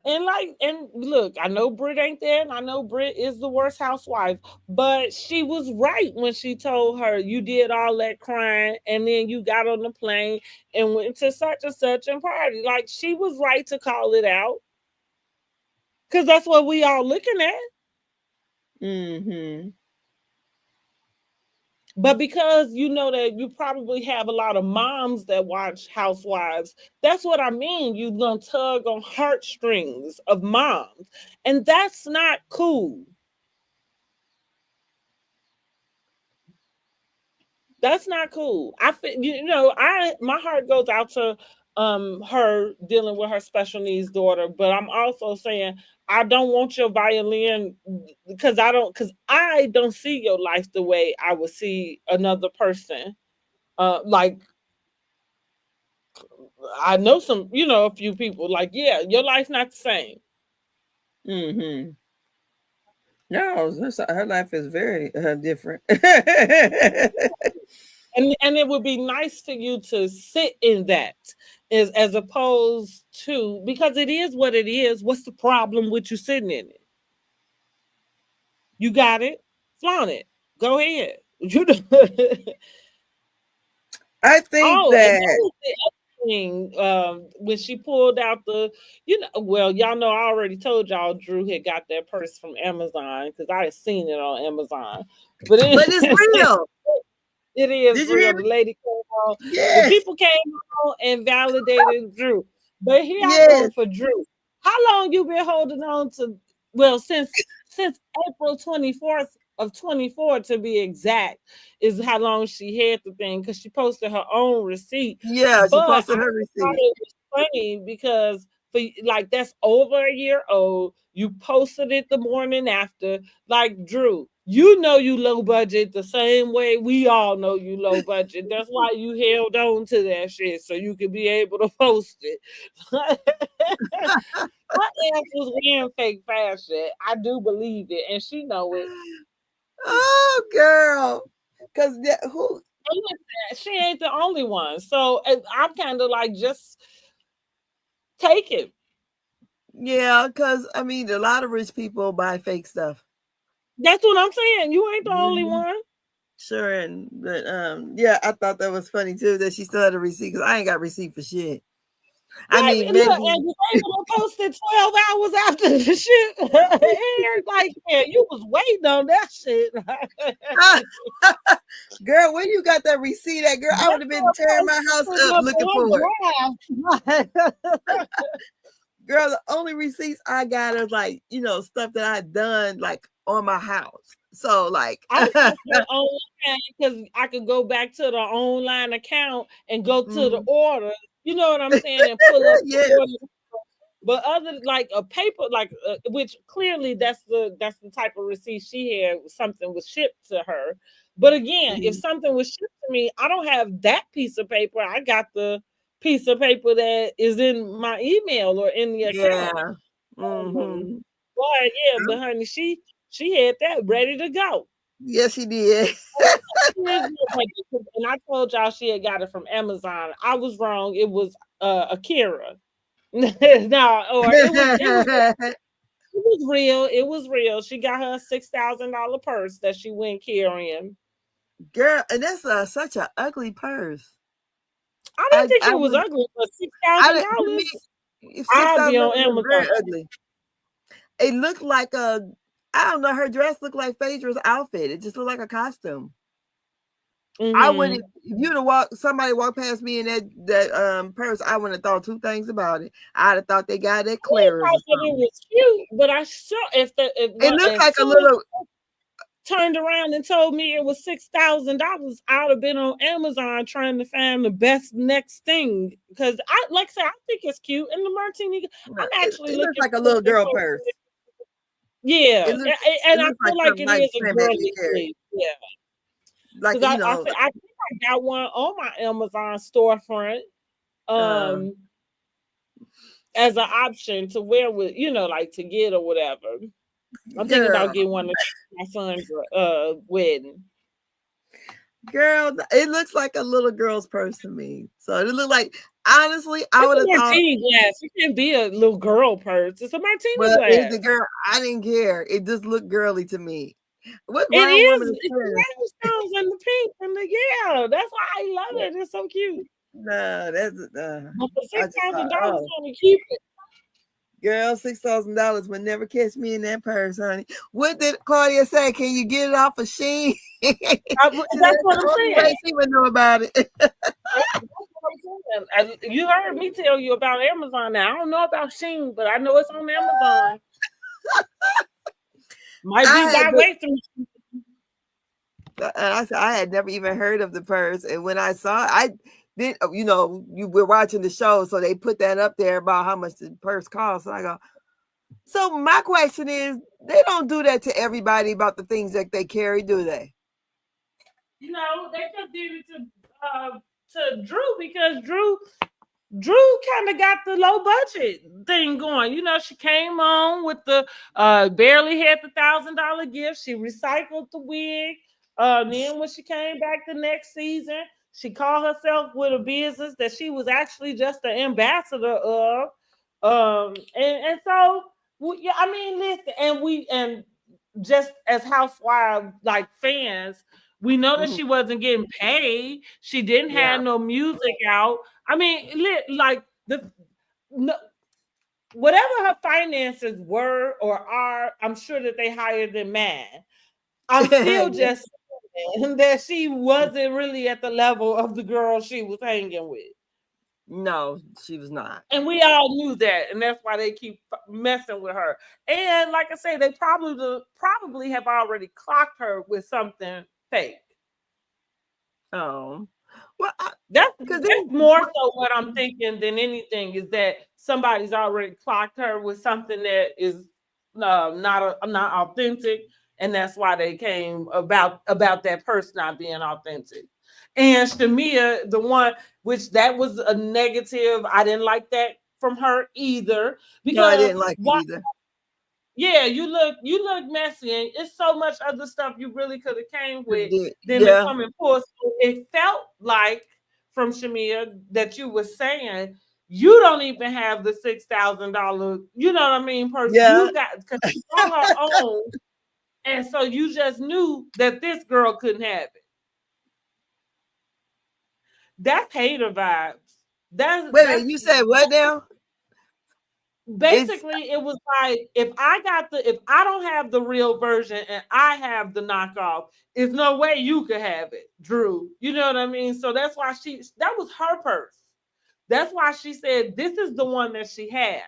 And look, I know Britt ain't there, and I know Britt is the worst housewife, but she was right when she told her you did all that crying and then you got on the plane and went to such and such and party. Like she was right to call it out because that's what we all looking at.
Mm-hmm.
But because you know that you probably have a lot of moms that watch Housewives, that's what I mean. You gonna tug on heartstrings of moms, and that's not cool. That's not cool. I feel you know, I my heart goes out to her dealing with her special needs daughter, but I'm also saying I don't want your violin because I don't see your life the way I would see another person. Like I know some, you know, a few people like, yeah, your life's not the same.
Mm-hmm. No, her life is very different.
And it would be nice for you to sit in that as opposed to because it is what it is. What's the problem with you sitting in it? You got it, flaunt it. Go ahead. You know.
I think
Oh, and that
that
was the other thing. When she pulled out the, you know, well, y'all know I already told y'all Drew had got that purse from Amazon because I had seen it on Amazon. But
but it's real.
it is
Did you hear
real.
me?
The lady came on, the
Yes.
people came on and validated Drew. But here I go
Yes.
for Drew. How long you been holding on to? Well, since April 24th of 24 to be exact is how long she had the thing because she posted her own receipt.
Yeah, she
But I
posted her
just thought
receipt.
it was funny because for like that's over a year old. You posted it the morning after. Like Drew, you know you low budget the same way we all know you low budget. That's why you held on to that shit so you could be able to post it. Her ass was wearing fake fashion. I do believe it, and she know it.
Oh, girl. Because who?
And listen, she ain't the only one. So I'm kind of like, just take it.
Yeah, because I mean, a lot of rich people buy fake stuff.
That's what I'm saying. You ain't the only
Mhm.
one.
Sure, and but yeah, I thought that was funny too that she still had a receipt because I ain't got receipt for shit. I
Right,
mean,
look,
maybe
and the label posted 12 hours after the shit aired. Like, yeah, you was waiting on that shit.
girl, when you got that receipt at, girl, I
That
would have been
girl
tearing my
posted
house
it
up
up
looking
on
for it.
Drive.
Girl, the only receipts I got is like, stuff that I done like on my house. So like
I just went online because I could go back to the online account and go to the
mhm.
order. You know what I'm saying, and pull up the
Yes.
order. But other like a paper, like which clearly that's the type of receipt she had. Something was shipped to her. But again, if
Mhm.
something was shipped to me, I don't have that piece of paper. I got the piece of paper that is in my email or in the account.
Yeah.
Um,
Hmm.
but yeah, but honey, she had that ready to go.
Yes, she did.
And I told y'all she had got it from Amazon. I was wrong. It was Akira. No, or it was real. It was real. She got her a $6,000 purse that she went carrying.
Girl, and that's such a ugly purse.
I didn't
I
think
I
it was
would
ugly, but six
I
thousand
didn't to me
dollars.
six
I'll be
thousand
on
was
Amazon.
very ugly. It looked like I don't know, her dress looked like Phaedra's outfit. It just looked like a costume. I wouldn't
Mm-hmm.
if you'd have somebody walked past me in that purse, I wouldn't have thought two things about it. I'd have thought they got it
I
clearance or
thought that it
something.
was cute, but I sure if
It
one
looked
as
like a
soon as
little
turned around and told me it was $6,000, I would have been on Amazon trying to find the best next thing. Because I like I said, I think it's cute. And the martini, I'm actually
it looks
looking
like a
forward
little
to
girl purse.
posting. Yeah,
It
and I
looks like
feel like
something
it
my
is a
grandbaby would
girly
carry.
place. Yeah,
Like
because
you know,
I think I got one on my Amazon storefront.
um
Um, as an option to wear with, like to get or whatever. I'm thinking
girl.
about getting one to my son's wedding.
Girl, it looks like a little girl's purse to me. So it looked like honestly, I
It's
would
a
have thought,
martini glass. It can't be a little girl purse. It's a martini
well, it was a
glass.
girl. I didn't care. It just looked girly to me. What
It
grown woman
is.
is
It's the
saying?
rhinestones and the pink and the yeah. That's why I love it. It's so cute.
No, that's
But for
I
six
just thought,
thousand dollars,
oh,
trying to keep it.
girl, $6,000 would never catch me in that purse, honey. What did Claudia say? Can you get it off of Sheen? She said
That's
that's
what
the
I'm
only
saying.
way she would know about it.
That's what I'm saying. And you heard me tell you about Amazon. Now I don't know about Sheen, but I know it's on Amazon. Might be
I had
by way through.
I said I had never even heard of the purse, and when I saw it, I did. You were watching the show, so they put that up there about how much the purse costs. And I go, so my question is, they don't do that to everybody about the things that they carry, do they?
They just did it to Drew because Drew kind of got the low budget thing going. She came on with the barely had the $1,000 gift. She recycled the wig. Then when she came back the next season, she called herself with a business that she was actually just the ambassador of. And so yeah, I mean, listen, and just as housewives like fans, we know that
Mhm.
she wasn't getting paid. She didn't
Yeah,
have no music out. I mean, like the no, whatever her finances were or are, I'm sure that they higher than mine. I'm still just saying that she wasn't really at the level of the girl she was hanging with.
no, she was not.
And we all knew that, and that's why they keep messing with her. And like I say, they probably have already clocked her with something fake.
Oh, well,
That's
because
that's more so what I'm thinking than anything is that somebody's already clocked her with something that is not authentic, and that's why they came about that person not being authentic. And Shamia, the one which that was a negative, I didn't like that from her either
no, I
because
didn't like it
why?
either.
Yeah, you look messy, and it's so much other stuff you really could have came with than to
Yeah,
come and pull. So it felt like from Shamia that you were saying you don't even have the $6,000. You know what I mean? Purse
yeah,
you got because she bought her own, and so you just knew that this girl couldn't have it. That's hater vibes.
Wait a
That's
minute, you said what now? It's
basically it was like if I don't have the real version and I have the knockoff, there's no way you could have it, Drew. You know what I mean? So that's why that was her purse. That's why she said this is the one that she has.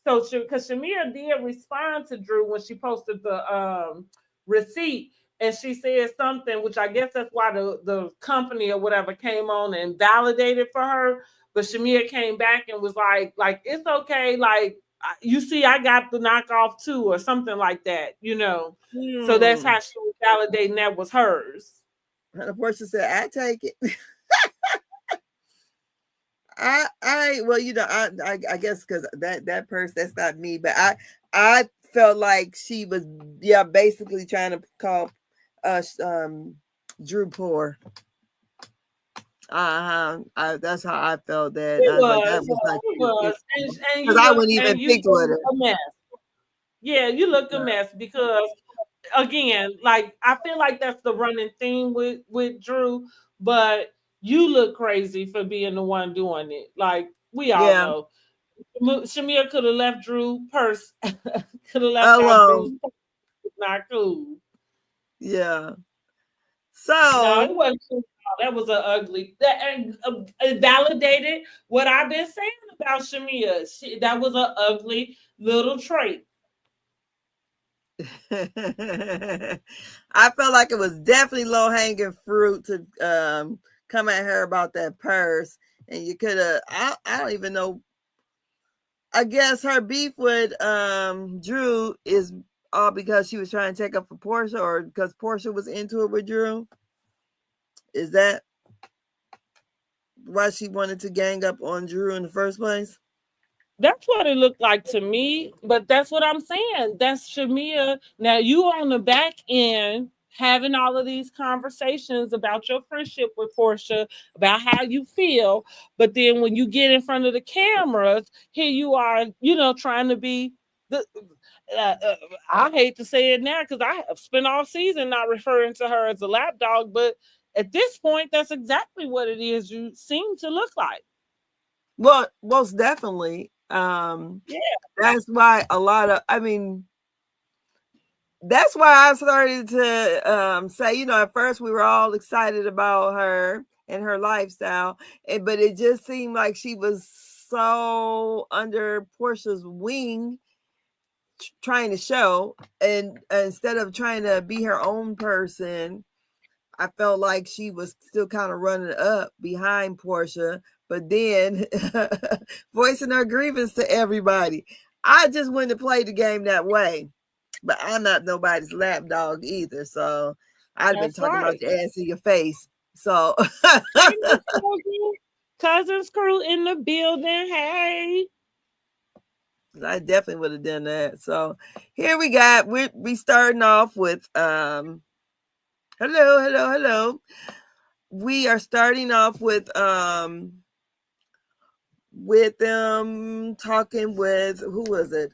So because Shamia did respond to Drew when she posted the receipt, and she said something, which I guess that's why the company or whatever came on and validated for her. But Shamia came back and was like it's okay, like you see, I got the knockoff too, or something like that, you know. So that's
hmm.
how she was validating that was hers.
And the person said, I take it. Well, you know, I guess because that person, that's not me, but I felt like she was, yeah, basically trying to call us Drew poor. That's how I felt that.
It
I was like, that
was,
was like,
it was, and
because
you
I
look
wouldn't even
and you
picked with
look
her.
a mess. Yeah, you look a mess because again, like I feel like that's the running theme with Drew, but you look crazy for being the one doing it. Like we all
Yeah,
know, Shamir could have left Drew purse, could have left out Drew's
alone.
purse. Not cool.
Yeah.
No, it
So
wasn't cool. That was a ugly. That it validated what I've been saying about Shamia. That was an ugly little trait.
I felt like it was definitely low hanging fruit to come at her about that purse, and you could have. I don't even know. I guess her beef with Drew is all because she was trying to take up for Portia, or because Portia was into it with Drew. Is that why she wanted to gang up on Drew in the first place?
That's what it looked like to me. But that's what I'm saying. That's Shamia. Now you on the back end having all of these conversations about your friendship with Portia, about how you feel. But then when you get in front of the cameras, here you are, you know, trying to be the. Uh, uh, I hate to say it now because I have spent all season not referring to her as a lapdog, but at this point, that's exactly what it is. You seem to look like.
Well, most definitely.
Yeah,
That's why a lot of. I mean, that's why I started to say, you know, at first we were all excited about her and her lifestyle, but it just seemed like she was so under Portia's wing, trying to show, and instead of trying to be her own person, I felt like she was still kind of running up behind Portia, but then voicing her grievance to everybody. I just wouldn't have played the game that way, but I'm not nobody's lapdog either. So I'd been
that's
talking about
right.
your ass in your face. So
Hey, Miss Logan. Cousins crew in the building. Hey.
I definitely would have done that. So here we starting off with hello. We are starting off with them talking with, who was it?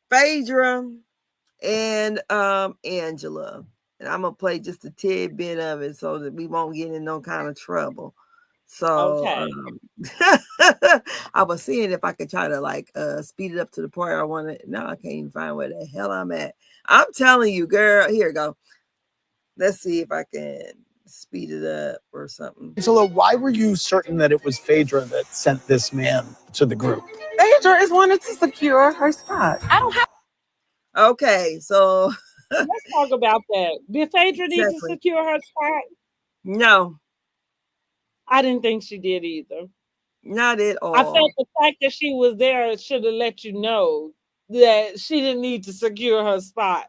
Phaedra and Angela. And I'm gonna play just a tidbit of it so that we won't get in no kind of trouble. So
Okay.
I was seeing if I could try to like speed it up to the point I want to. No, I can't even find where the hell I'm at. I'm telling you, girl. Here we go. Let's see if I can speed it up or something.
Angela, why were you certain that it was Phaedra that sent this man to the group?
Phaedra is wanting to secure her spot. I don't have.
Okay, so
Let's talk about that. Did Phaedra need to
exactly.
secure her spot?
No,
I didn't think she did either.
not at
I
all.
felt the fact that she was there should have let you know that she didn't need to secure her spot.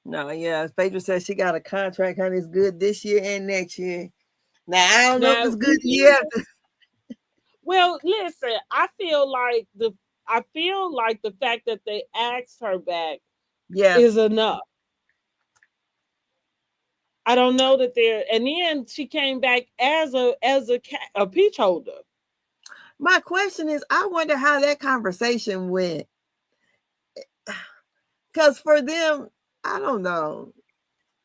No, yeah. Phaedra says she got a contract, honey. It's good this year and next year. Now I don't know if
Now
it's good
we
the year
did.
after.
Well, listen, I feel like the fact that they asked her back
Yeah.
is enough. I don't know that they're, and then she came back as a peach holder.
My question is, I wonder how that conversation went. Because for them, I don't know.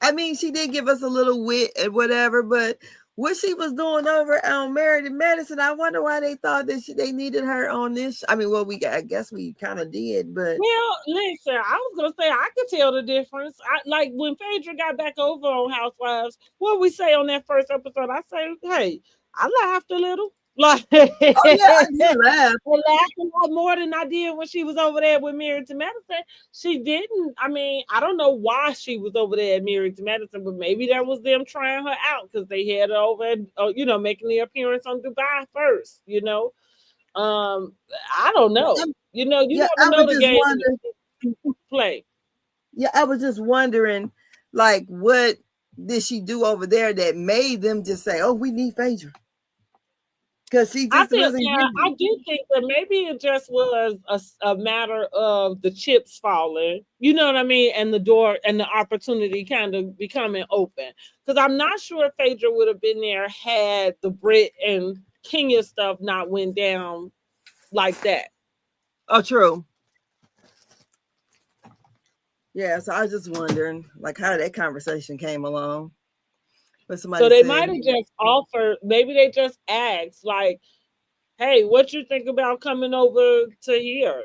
I mean, she did give us a little wit and whatever, but what she was doing over on Married in Medicine. I wonder why they thought that they needed her on this. I mean, well, I guess we kind of did, but
Well, listen, I was gonna say I could tell the difference. I like when Phaedra got back over on Housewives. What we say on that first episode, I say, hey, I laughed a little. Like
oh yeah, I did laugh.
I laughed a lot more than I did when she was over there with Married to Medicine. She didn't. I mean, I don't know why she was over there at Married to Medicine, but maybe that was them trying her out because they had her over, making the appearance on Dubai first. I don't know. You
Yeah,
never
I was
know the
just
game
wondering.
you play.
Yeah, I was just wondering, like, what did she do over there that made them just say, "Oh, we need Phaedra"? Because she
I
just
feel
wasn't
now. I
giving.
do think that maybe it just was a matter of the chips falling. You know what I mean, and the door and the opportunity kind of becoming open. Because I'm not sure if Phaedra would have been there had the Brit and Kenya stuff not went down like that.
Oh, true. Yeah, so I was just wondering, like, how that conversation came along. But
So
somebody
they
said,
might have just offered. Maybe they just asked, like, "Hey, what you think about coming over to here?"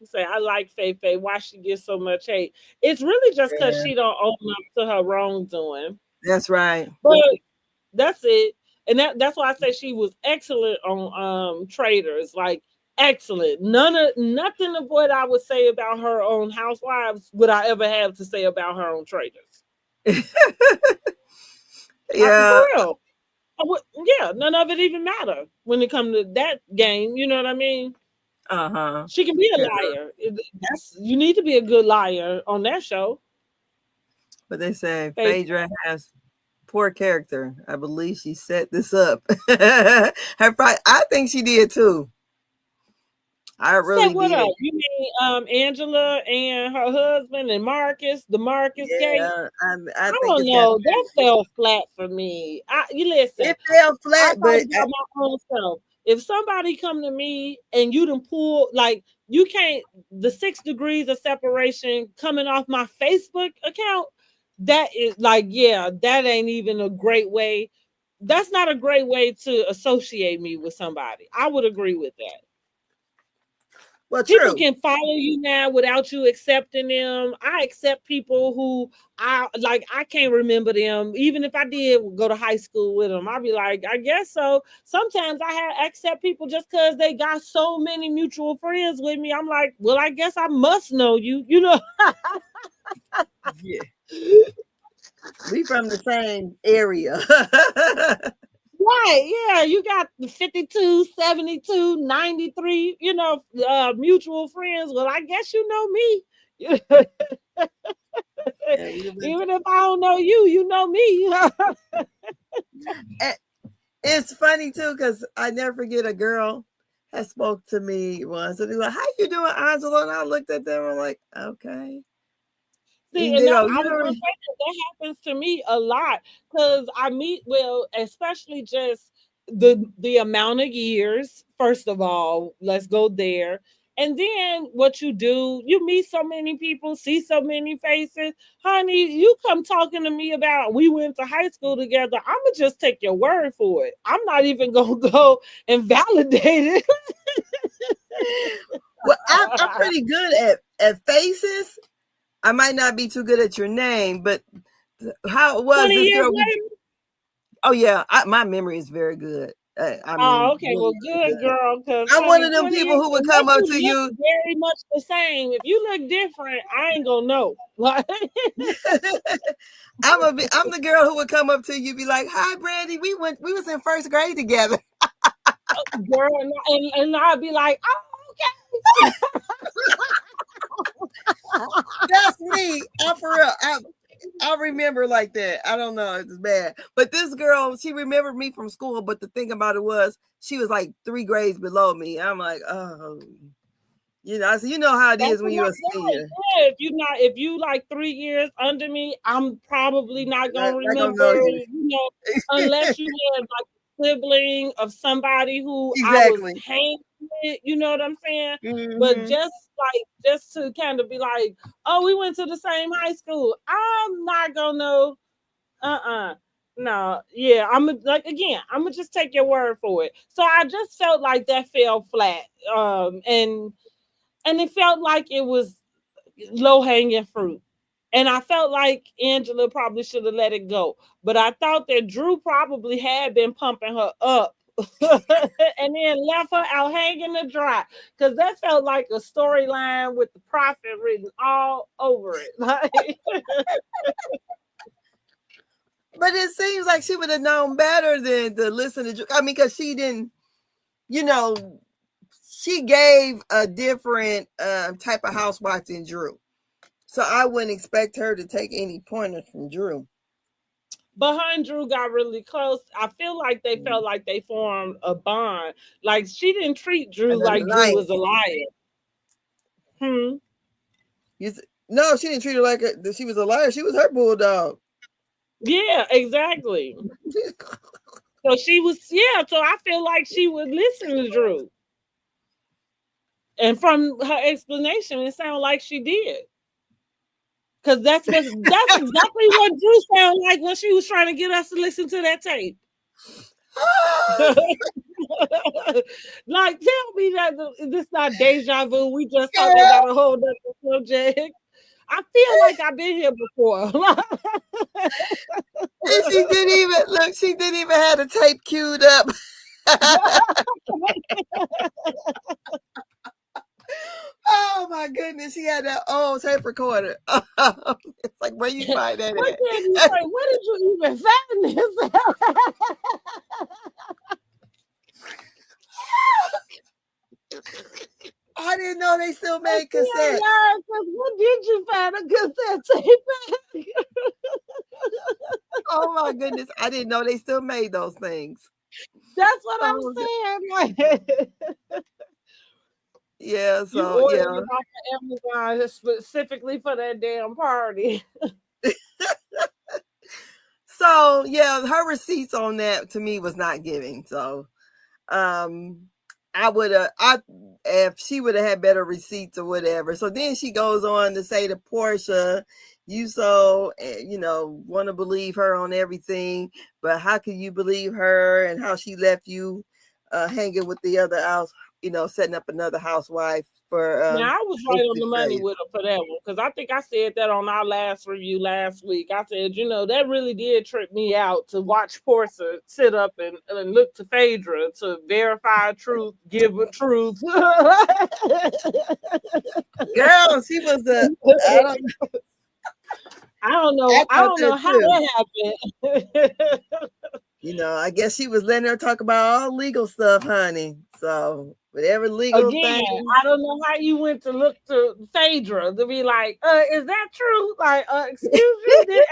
You say, "I like Faye Faye. Why she gets so much hate?" It's really just because
yeah,
she don't own up to her wrongdoing.
that's right.
But that's it. And that's why I say she was excellent on Traders. Like excellent. Nothing of what I would say about her on Housewives would I ever have to say about her on Traders. For
Yeah.
real. Yeah, none of it even matter when it comes to that game. You know what I mean?
Uh-huh.
She can be a
Yeah.
liar. You need to be a good liar on that show.
But they say
Faith
Phaedra has poor character. I believe she set this up. I think she did too. I
set
really
what up?
did.
You mean Angela and her husband and Marcus, the Marcus case?
Yeah, I
I
think
don't
it's got
know. That fell flat for me. You listen.
it fell
I
flat,
thought
but
about my own self. If somebody come to me and you done pull like you can't the 6 degrees of separation coming off my Facebook account, that is like, yeah, that ain't even a great way. That's not a great way to associate me with somebody. I would agree with that.
well,
People
true.
can follow you now without you accepting them. I accept people who I like. I can't remember them, even if I did go to high school with them. I'd be like, I guess so. Sometimes accept people just because they got so many mutual friends with me. I'm like, well, I guess I must know you. You know.
Yeah, we from the same area.
Right, yeah, you got 52, 72, 93, mutual friends. Well, I guess you know me.
Yeah, we went
Even if I don't know you, you know me.
and it's funny too, because I never forget a girl had spoke to me once and they like, "How you doing, Angela?" And I looked at them and I'm like, okay.
See,
And
and
they
that
go,
I
you
was
know,
gonna say that happens to me a lot because I meet well, especially just the amount of years. First of all, let's go there. And then what you do, you meet so many people, see so many faces. Honey, you come talking to me about we went to high school together. I'ma just take your word for it. I'm not even gonna go and validate it.
well, I'm pretty good at faces. I might not be too good at your name, but how it was
20
this
years
girl?
later.
Oh yeah, my memory is very good. I
Oh,
mean,
okay.
really,
Well,
really
good
good.
girl. Because,
I'm one
honey,
of them
20
people
years,
who would
unless
come up
you
to
look
you.
very much the same, if you look different, I ain't gonna know. Like,
I'm the girl who would come up to you, be like, "Hi, Brandy. We was in first grade together."
girl, and I'll be like, oh, okay.
That's me. I'm for real. I remember like that. I don't know. It's bad. But this girl, she remembered me from school. But the thing about it was, she was like 3 grades below me. I'm like, oh, so you know how it
That's
is when
what
you're a
I'm
senior.
saying. Yeah, if you like 3 years under me, I'm probably not gonna
Not gonna know
remember,
you.
unless you had like a sibling of somebody who I was
Exactly.
hanging with, you know what I'm saying? But
Hmm.
just to kind of be like, oh, we went to the same high school. I'm not gonna know. Uh-uh. No, yeah, I'm like again, I'm gonna just take your word for it. So I just felt like that fell flat, and it felt like it was low hanging fruit. And I felt like Angela probably should have let it go. But I thought that Drew probably had been pumping her up and then left her out hanging to dry. Because that felt like a storyline with the prophet written all over it. Like,
But it seems like she would have known better than to listen to Drew. I mean, because she didn't, you know, she gave a different type of housewife than Drew. So I wouldn't expect her to take any pointers from Drew.
but her and Drew got really close. I feel like they felt like they formed a bond. Like she didn't treat Drew
And
like Drew was a liar. Hmm.
No, she didn't treat her like she was a liar. She was her bulldog.
Yeah, exactly. So she was, yeah. So I feel like she would listen to Drew. And from her explanation, it sounded like she did. Because that's exactly what Drew sounded like when she was trying to get us to listen to that tape. Like, tell me that this not deja vu. We just talking about a whole other subject. I feel like I've been here before.
And she didn't even look. She didn't even have the tape queued up. Oh my goodness, she had that old tape recorder. It's like, where you find that
What
at?
did you say? Where did you even find this?
I didn't know they still made
cassettes.
cassettes.
What did you find a cassette tape?
Oh my goodness, I didn't know they still made those things.
That's what
Oh,
I'm saying. Like,
yeah,
you
so
ordered
yeah.
it off of Amazon specifically for that damn party.
So yeah, her receipts on that to me was not giving. So I would have if she would have had better receipts or whatever. So then she goes on to say to Portia, you want to believe her on everything, but how can you believe her and how she left you hanging with the other house, setting up another housewife for
Now I was right on the money with her for that one, because I think I said that on our last review last week. I said, that really did trip me out to watch Portia sit up and look to Phaedra to verify truth, give a truth.
Girl, she was
I don't know how that happened.
I guess she was letting her talk about all legal stuff, honey. So whatever legal
thing.
I
don't know how you went to look to Phaedra to be like, is that true? Like, excuse me,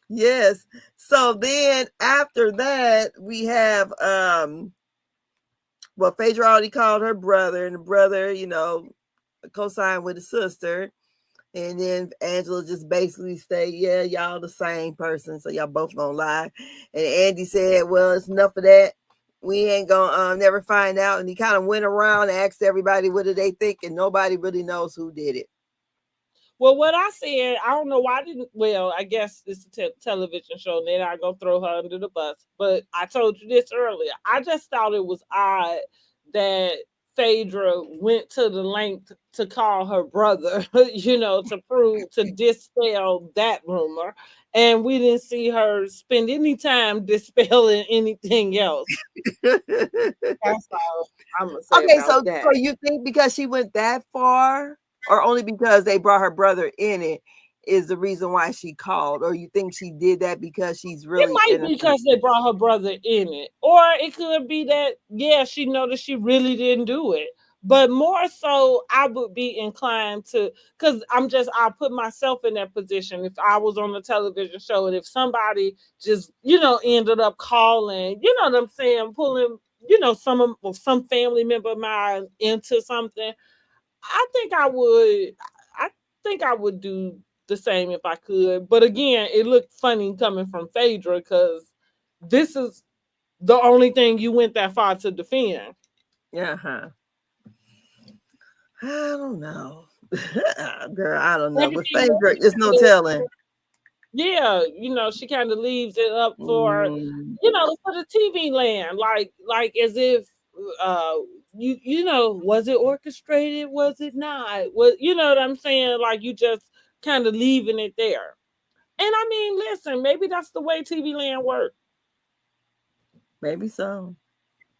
Yes. So then after that, we have Phaedra already called her brother, and the brother, co-signed with his sister. And then Angela just basically say, yeah, y'all the same person, so y'all both gonna lie. And Andy said, well, it's enough of that. We ain't gonna never find out. And he kind of went around and asked everybody what do they think, and nobody really knows who did it.
Well, what I said, I don't know why I didn't. Well, I guess it's a television show, and they're not gonna throw her under the bus. But I told you this earlier. I just thought it was odd that Phaedra went to the length to call her brother, to dispel that rumor. And we didn't see her spend any time dispelling anything else. That's all I'm gonna say.
Okay, so you think because she went that far, or only because they brought her brother in it, is the reason why she called? Or you think she did that because she's really
It might be because they brought her brother in it. Or it could be that, she noticed she really didn't do it. But more so, I would be inclined to, because I'll put myself in that position. If I was on the television show and if somebody just, ended up calling, you know what I'm saying, pulling, some family member of mine into something, I think I would do the same if I could. But again, it looked funny coming from Phaedra because this is the only thing you went that far to defend.
I don't know. Girl, I don't know. With Phaedra, there's no telling.
Yeah, she kind of leaves it up for,
Mm,
for the TV land, like as if, uh, was it orchestrated? Was it not? You know what I'm saying? Like you just kind of leaving it there. And I mean, listen, maybe that's the way TV land works.
maybe so.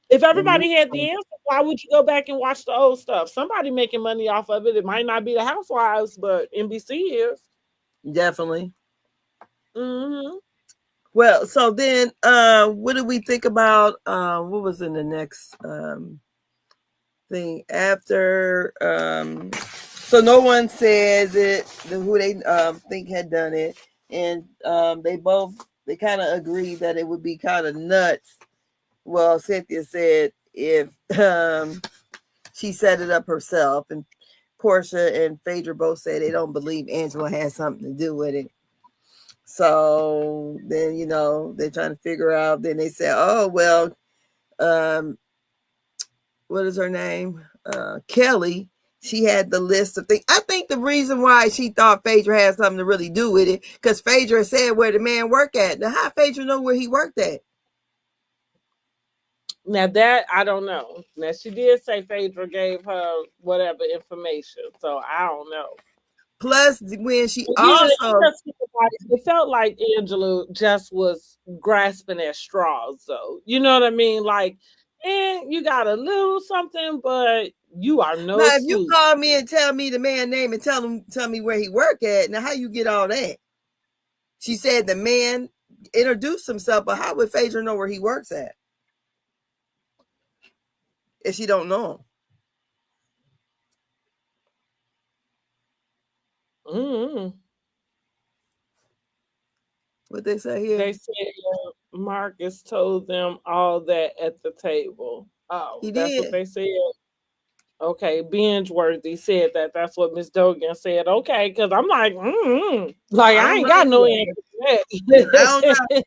If
It moves
everybody had
on.
the answer, why would you go back and watch the old stuff? Somebody making money off of it. It might not be the Housewives, but NBC is.
Definitely.
Hmm.
Well, so then what do we think about what was in the next thing after so no one says it who they think had done it, and they kind of agreed that it would be kind of nuts. Well, Cynthia said if she set it up herself, and Portia and Phaedra both say they don't believe Angela had something to do with it. So then, they're trying to figure out. Then they say, oh, well, um, what is her name? Kelly. She had the list of things. I think the reason why she thought Phaedra had something to really do with it, because Phaedra said where the man worked at. Now, how Phaedra know where he worked at?
Now that I don't know. Now she did say Phaedra gave her whatever information, so I don't know.
Plus, when she
Yeah,
also,
it felt like Angela just was grasping at straws, though. You know what I mean? Like, you got a little something, but you are
now
no
if you
sleuth.
call me and tell me the man name and tell me where he worked at, now how you get all that? She said the man introduced himself, but how would Phaedra know where he works at if she don't know him?
Mm-hmm.
What they say here?
They said Marcus told them all that at the table. Oh,
He
that's what
did.
they said. Okay, binge worthy said that. That's what Miss Dogan said. Okay, because I'm like, like
I
I
don't
ain't
know
got no
either.
answer
I don't
to
know.
that.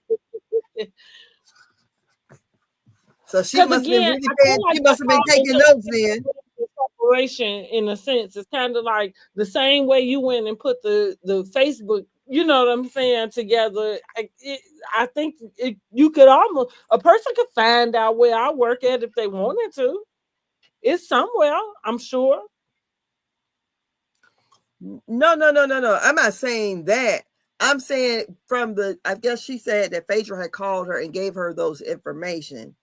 So she
Because
must have been
again,
really
I feel
paying.
like
She must
that's
have been
how
taking notes then.
separation in a sense. It's kind of like the same way you went and put the Facebook, you know what I'm saying, together. I think you could almost, a person could find out where I work at if they wanted to. It's somewhere, I'm sure.
No, no, no, no, no. I'm not saying that. I'm saying from the. I guess she said that Phaedra had called her and gave her those information,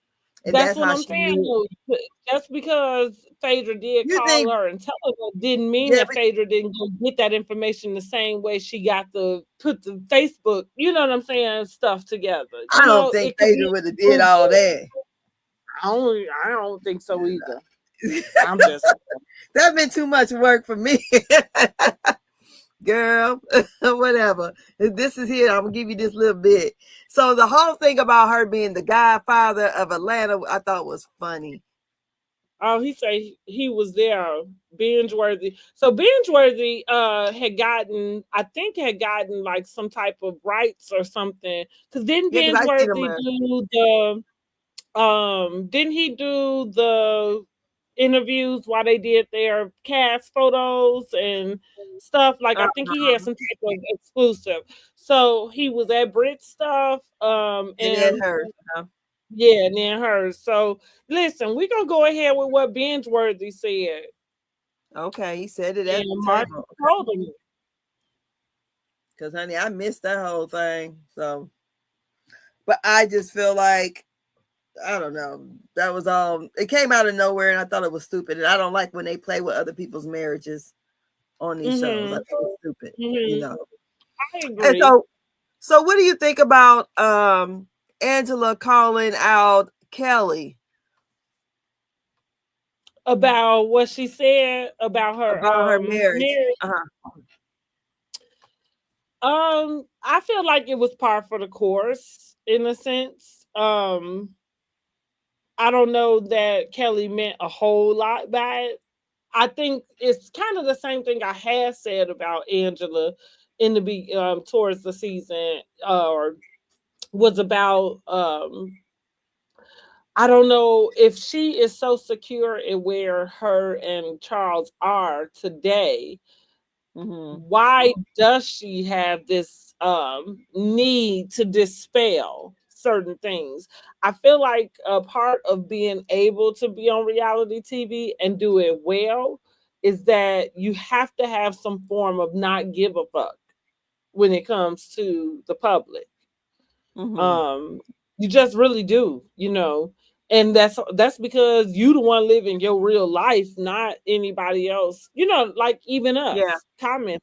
and
That's
that's
what
how
I'm
she
saying.
knew.
Though. Just because Phaedra did
You
call
think?
her and tell her that didn't mean
Yeah,
that Phaedra didn't go get that information the same way she got the put the Facebook, you know what I'm saying, stuff together.
I don't think
It could be
Phaedra would have did all that.
I don't think so either. I'm just
That'd been too much work for me. Girl, whatever. This is here. I'm gonna give you this little bit. So the whole thing about her being the godfather of Atlanta, I thought was funny.
oh, he say he was there, binge worthy. So binge worthy had gotten like some type of rights or something. Because didn't
Yeah, because
binge
I see them.
worthy do the didn't he do the interviews while they did their cast photos and stuff? Like I think he had some type of exclusive. So he was at Brit stuff.
And then
And
her.
yeah, and then hers. So listen, we're gonna go ahead with what binge worthy said.
Okay, he said it
And
at the
Mark
table.
told him.
Because, honey, I missed that whole thing. So, but I just feel like, I don't know. That was all, it came out of nowhere, and I thought it was stupid. And I don't like when they play with other people's marriages on these shows. I
Mm-hmm.
think it's stupid,
Mm-hmm. I
And
agree.
so what do you think about Angela calling out Kelly
About what she said about her
about her marriage?
marriage. I feel like it was par for the course in a sense. I don't know that Kelly meant a whole lot by it. I think it's kind of the same thing I had said about Angela in the towards the season, or was about I don't know if she is so secure in where her and Charles are today Why does she have this need to dispel certain things? I feel like a part of being able to be on reality TV and do it well is that you have to have some form of not give a fuck when it comes to the public. Um, you just really do, and that's because you the one living your real life, not anybody else. Like even
Yeah.
us commenting.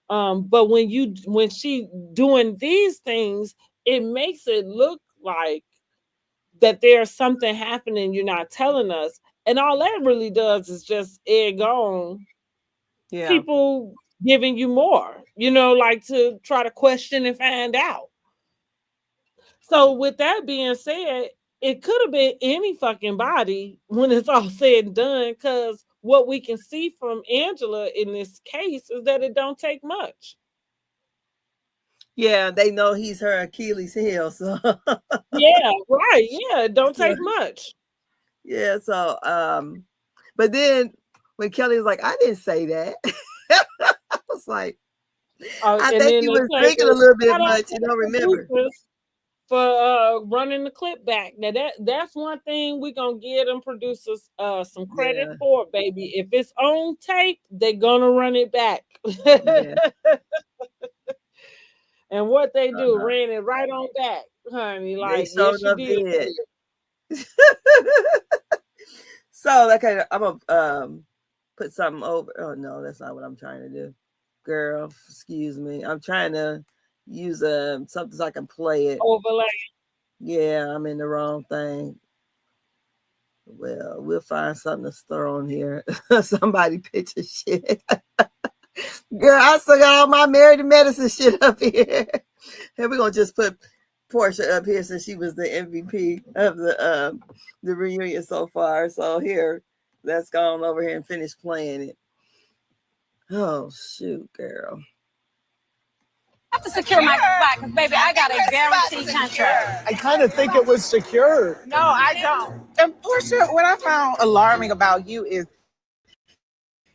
But when she doing these things, it makes it look like that there's something happening you're not telling us, and all that really does is just egg on
Yeah.
people giving you more, like to try to question and find out. So with that being said, it could have been any fucking body when it's all said and done, because what we can see from Angela in this case is that it don't take much.
Yeah, they know he's her Achilles heel, so
Yeah, right. Yeah, it don't
so,
take much.
yeah, so but then when Kelly was like, I didn't say that. I was like, I
And
think
then
he
they
was
claim
drinking a little bit
shout out
much,
to
you
the
don't remember.
producers for running the clip back. Now that's one thing we gonna give them producers some credit
Yeah,
for, baby. If it's on tape, they're gonna run it back.
yeah.
And what they do,
Uh-huh.
ran it right on back, honey.
They
Like,
showed
yes, you
up
did.
dead. So okay, I'm gonna put something over. Oh no, that's not what I'm trying to do. Girl, excuse me. I'm trying to use something so I can play it.
Overlay.
Yeah, I'm in the wrong thing. Well, we'll find something to throw on here. Somebody picture shit. Girl, I still got all my married to medicine shit up here. And we're gonna just put Portia up here since she was the MVP of the reunion so far. So here, let's go on over here and finish playing it. Oh shoot, girl.
I have to secure my spot because, baby, I got a guaranteed contract.
I kind of think it was secure.
No, I don't. And Portia, what I found alarming about you is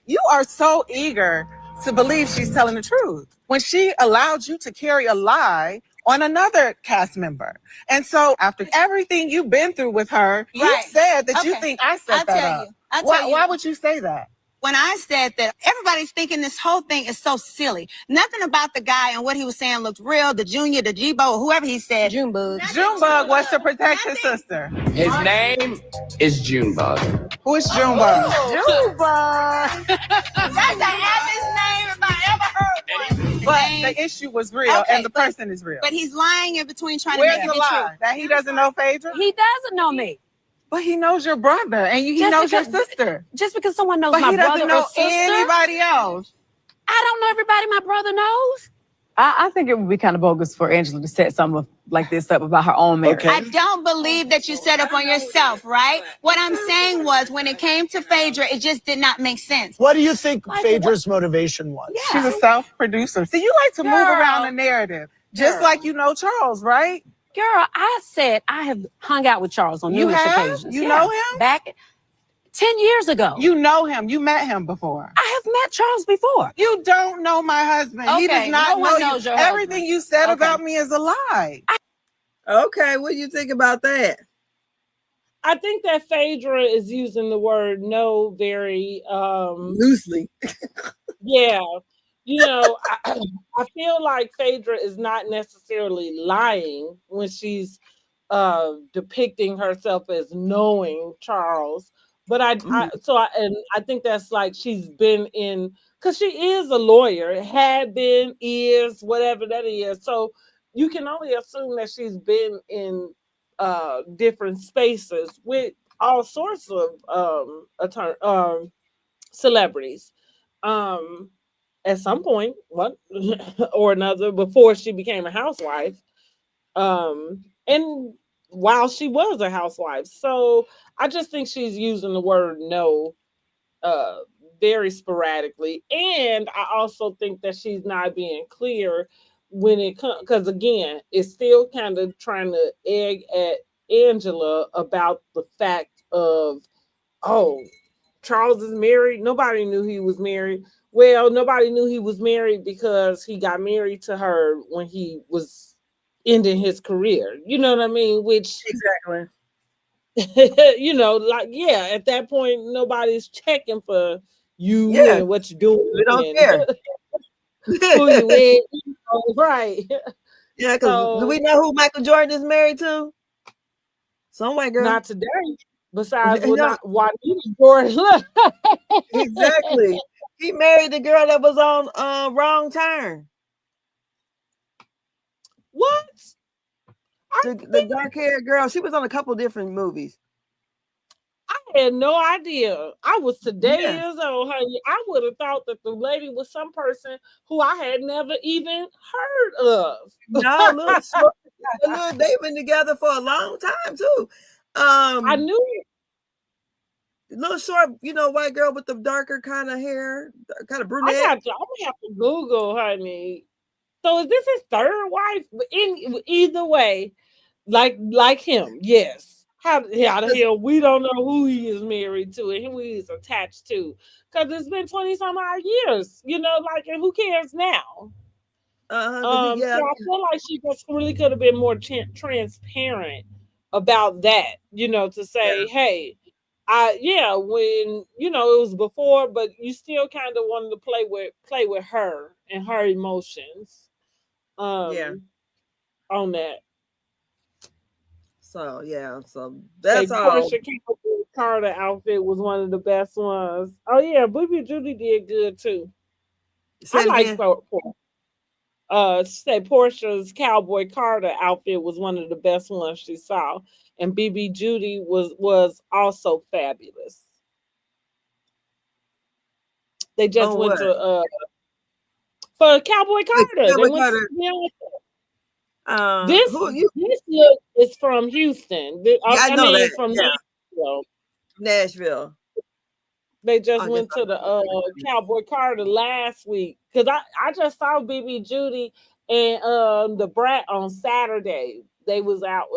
you are so eager to believe she's telling the truth when she allowed you to carry a lie on another cast member. And so after everything you've been through with her, you said that you think I set that up. Why would you say that?
When I said that, everybody's thinking this whole thing is so silly. Nothing about the guy and what he was saying looked real. The Junior, the G-Bo, whoever he said. Junebug.
Junebug was to protect his sister.
His name is Junebug.
Who is Junebug?
Junebug. That's the happiest name if I ever heard one.
But the issue was real, and the person is real.
But he's lying in between trying to
Where's
make it
the
be
lie?
true.
That he doesn't know Phaedra?
He doesn't know me.
But he knows your brother, and he knows your sister.
Just because someone knows
But
my
he doesn't
brother
know
or sister,
anybody else.
I don't know everybody my brother knows.
I think it would be kind of bogus for Angela to set something like this up about her own marriage.
Okay.
I don't believe that you set up on yourself, right? What I'm saying was when it came to Phaedra, it just did not make sense.
What do you think Phaedra's motivation was?
She's a self-producer. See, you like to move around the narrative, just like you know Charles, right?
Girl, I said I have hung out with Charles on numerous occasions.
You know him?
Back 10 years ago.
You know him. You met him before.
I have met Charles before.
You don't know my husband. He does
Okay,
not
no one
know
knows
you.
your
Everything
husband.
you said
Okay.
about me is a lie.
Okay, what do you think about that?
I think that Phaedra is using the word no very
Loosely.
yeah. I feel like Phaedra is not necessarily lying when she's depicting herself as knowing Charles. But I think that's like she's been in, because she is a lawyer, had been, is, whatever that is. So you can only assume that she's been in different spaces with all sorts of celebrities. At some point, one or another, before she became a housewife. And while she was a housewife. So I just think she's using the word no very sporadically. And I also think that she's not being clear when it comes, because again, it's still kind of trying to egg at Angela about the fact of, oh, Charles is married. Nobody knew he was married. Well, nobody knew he was married because he got married to her when he was ending his career. You know what I mean? Which,
Exactly.
you know, like, yeah, at that point, nobody's checking for you
Yeah,
and what you're doing
we don't
and
care.
who you with, you know, right?
Yeah, because do
So,
we know who Michael Jordan is married to? Some white girl.
not today. Besides, well,
No,
not Juanita Jordan.
exactly. He married the girl that was on Wrong Turn.
What?
The dark haired girl. She was on a couple different movies.
I had no idea. I was today
Yeah.
years old, honey. I would have thought that the lady was some person who I had never even heard of.
No, look, short, look, they've been together for a long time too.
I knew it.
Little short, white girl with the darker kind of hair, kind of
I'm
brunette.
gonna have to Google, honey. So is this his third wife? But in either way, like him, yes. How the hell we don't know who he is married to and who he's attached to? Because it's been 20 some odd years, you know, like, and who cares now?
Yeah,
So I feel like she just really could have been more transparent about that, you know, to say, hey, when it was before, but you still kind of wanted to play with her and her emotions,
yeah.
on that.
So
Say
that's all.
Portia Carter outfit was one of the best ones. Oh yeah, Booby Judy did good too.
Say
I
it
like
again.
say Portia's Cowboy Carter outfit was one of the best ones she saw, and BB Judy was also fabulous. They just
On
went
what?
to for Cowboy Carter. They
Cowboy
went
Carter.
to this
Who you?
look is from Houston.
Yeah, I
I
know
mean
that.
from
Yeah,
Nashville.
Nashville.
They just
I guess
went to the Cowboy Carter last week because I just saw BB Judy and the Brat on Saturday. They was out.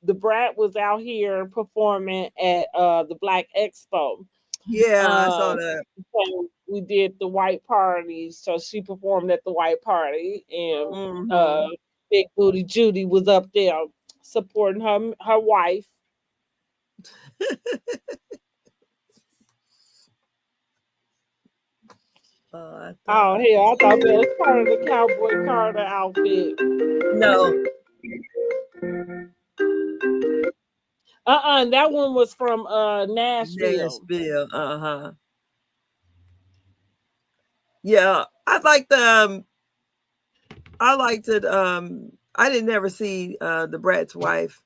The Brat was out here performing at the Black Expo.
Yeah, I saw
Um,
that.
so we did the white party. So she performed at the white party, and
Mm-hmm.
Big Booty Judy was up there supporting her wife.
I
Oh
thought
hell, I thought that was part of the Cowboy Carter outfit.
no.
That one was from Nashville.
Nashville. Yeah, I liked it. I didn't never see the Brat's wife,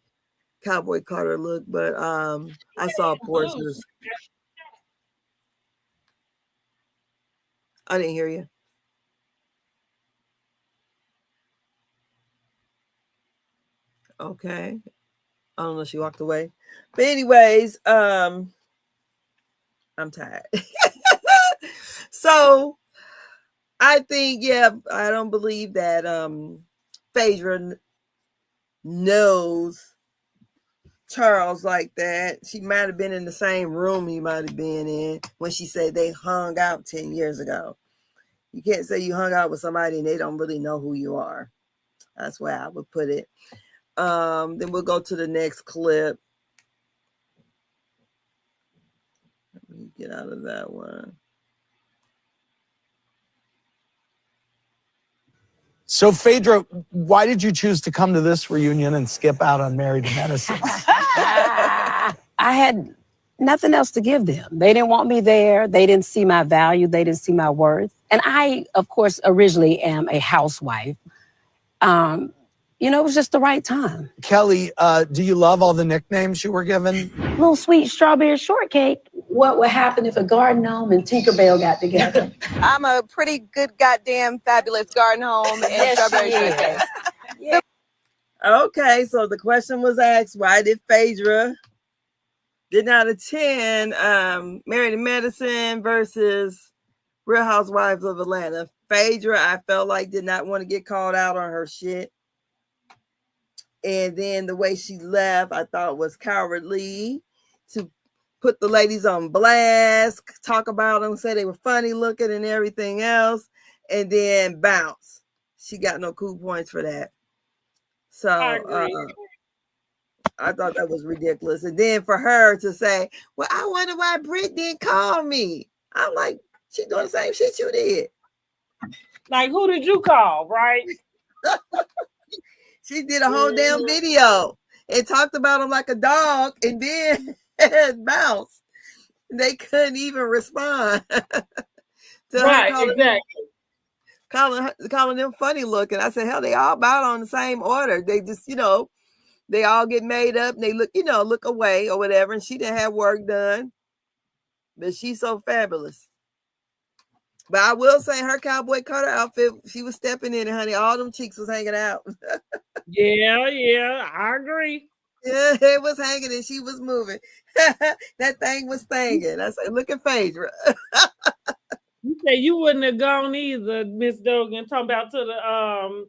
Cowboy Carter look, but I saw Portia's. I didn't hear you. Okay. I don't know. She walked away. But anyways, I'm tired. So I think, I don't believe that Phaedra knows Charles like that. She might have been in the same room he might have been in when she said they hung out 10 years ago. You can't say you hung out with somebody and they don't really know who you are. That's where I would put it. Then we'll go to the next clip. Let me get out of that one.
So, Phaedra, why did you choose to come to this reunion and skip out on Married to Medicine?
I had nothing else to give them. They didn't want me there. They didn't see my value. They didn't see my worth. And I, of course, originally am a housewife. It was just the right time.
Kelly, do you love all the nicknames you were given?
Little sweet strawberry shortcake. What would happen if a garden gnome and Tinkerbell got together?
I'm a pretty good, goddamn, fabulous garden home and
Yes,
strawberry
she is.
shortcake.
Yeah.
Okay, so the question was asked, why did Phaedra did not attend Married to Medicine versus Real Housewives of Atlanta? Phaedra, I felt like, did not want to get called out on her shit. And then the way she left, I thought was cowardly to put the ladies on blast, talk about them, say they were funny looking and everything else, and then bounce. She got no cool points for that. So I thought that was ridiculous. And then for her to say, well, I wonder why Britt didn't call me. I'm like, she doing the same shit you did.
Like, who did you call, right?
She did a whole damn video and talked about him like a dog, and then bounced. They couldn't even respond to
right,
her
exactly.
calling them funny looking. I said, hell, they all about on the same order. They just, they all get made up and they look away or whatever. And she didn't have work done, but she's so fabulous. But I will say her Cowboy Carter outfit, she was stepping in it, honey. All them cheeks was hanging out.
Yeah, I agree.
Yeah, it was hanging and she was moving. That thing was stinging. I said, look at Phaedra.
You say you wouldn't have gone either, Miss Dogan, talking about to the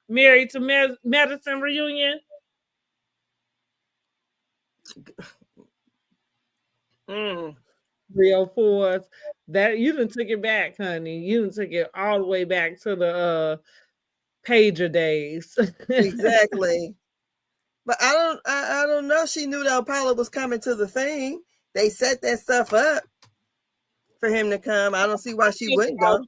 Married to Medicine reunion.
Mm.
304s. That you done took it back, honey. You done took it all the way back to the pager days.
Exactly. But I don't know. She knew that Apollo was coming to the thing. They set that stuff up for him to come. I don't see why she wouldn't go.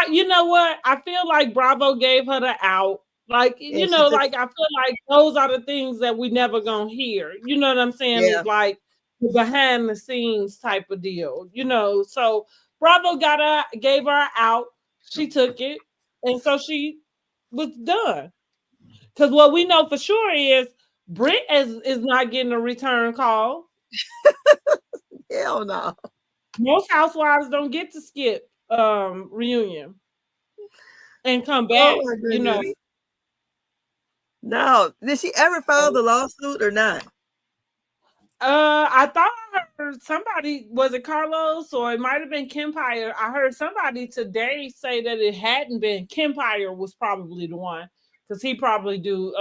You know what? I feel like Bravo gave her the out. Like, I feel like those are the things that we never gonna hear. You know what I'm saying?
Yeah.
It's like the behind the scenes type of deal, So Bravo gave her out. She took it, and so she was done. Because what we know for sure is Britt is not getting a return call.
Hell no.
Most housewives don't get to skip reunion and come back.
No. Did she ever file the lawsuit or not?
I thought I heard somebody, was it Carlos or it might have been Kempire? I heard somebody today say that it hadn't been. Kempire was probably the one, because he probably do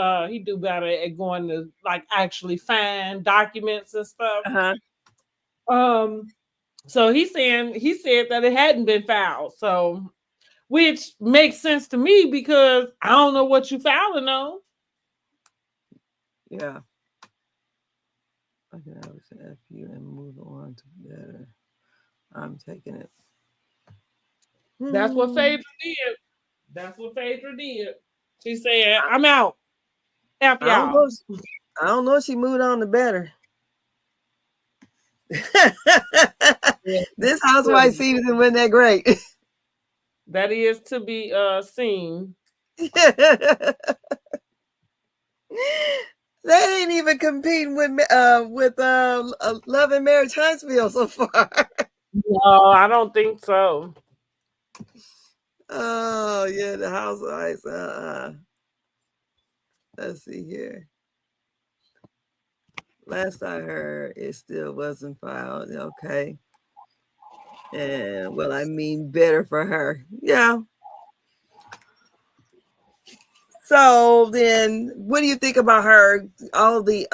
better at going to like actually find documents and stuff. So he said that it hadn't been filed. So, which makes sense to me because I don't know what you filing on.
Yeah. I can always F you and move on to better. I'm taking it.
That's what Phaedra did. She said, I'm out. F y'all.
I don't know if she moved on to better. This housewife season wasn't that great.
That is to be seen.
They ain't even competing with Love and Marriage Huntsville so far.
No, I don't think so.
Oh yeah, the housewives. Let's see here. Last I heard, it still wasn't filed. Okay. And well, I mean, better for her. Yeah. So then, what do you think about her? All the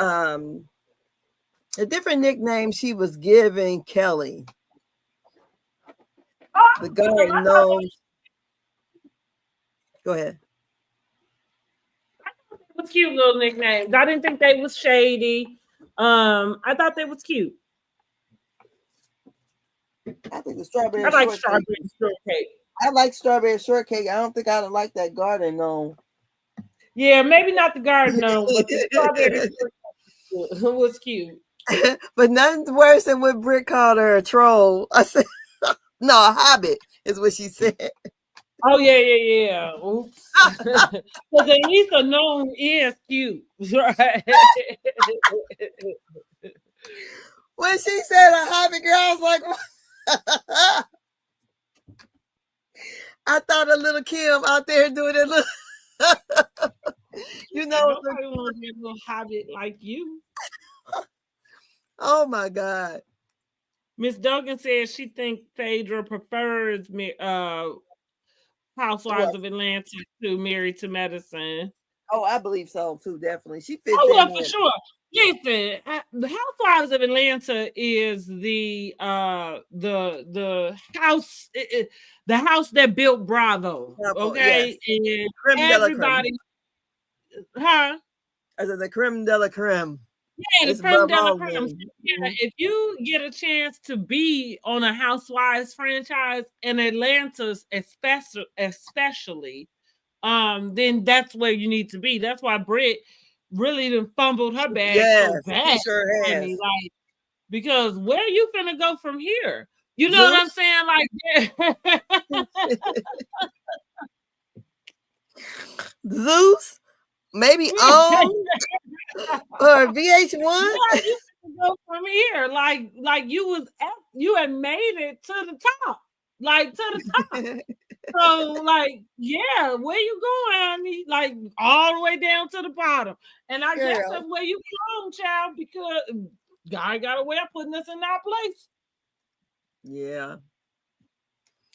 different nicknames she was giving Kelly. The guy knows. Go ahead.
It was cute little nicknames. I didn't think they was shady. I thought they was cute.
I think the strawberry.
I like strawberry shortcake.
I like strawberry shortcake. I don't think I would like that garden gnome.
Yeah, maybe not the garden gnome, but the strawberry shortcake was cute.
But nothing's worse than when Britt called her a troll. I said, no, a hobbit is what she said.
Oh, yeah. Oops. Because at least a gnome is cute, right?
When she said a hobbit girl, I was like, what? I thought a little Kim out there doing it.
Nobody wants a little hobbit like you.
Oh my God.
Miss Duggan says she thinks Phaedra prefers Housewives of Atlanta to Married to Medicine.
Oh, I believe so too. Definitely, she fits
Oh,
in
well, for
there.
sure. Listen, the Housewives of Atlanta is the house the house that built Bravo.
Bravo, yes,
Okay, and
creme de la creme.
everybody, huh?
I said the creme de la creme.
Yeah, the
It's
creme
above
de la
all
creme.
them.
Yeah, if you get a chance to be on a Housewives franchise in Atlanta's especially, then that's where you need to be. That's why Britt really done fumbled her bag so
Yes, she
bad,
sure
honey.
has.
Like, because where you finna go from here? You know what I'm
Zeus,
saying? Like, yeah.
Zeus, maybe on or VH1.
Where you finna go from here? Like you had made it to the top. Like to the top. So, like, yeah, where you going, honey? Like all the way down to the bottom. And I guess
Girl,
that's where you belong, child, because God got a way of putting us in our place.
yeah.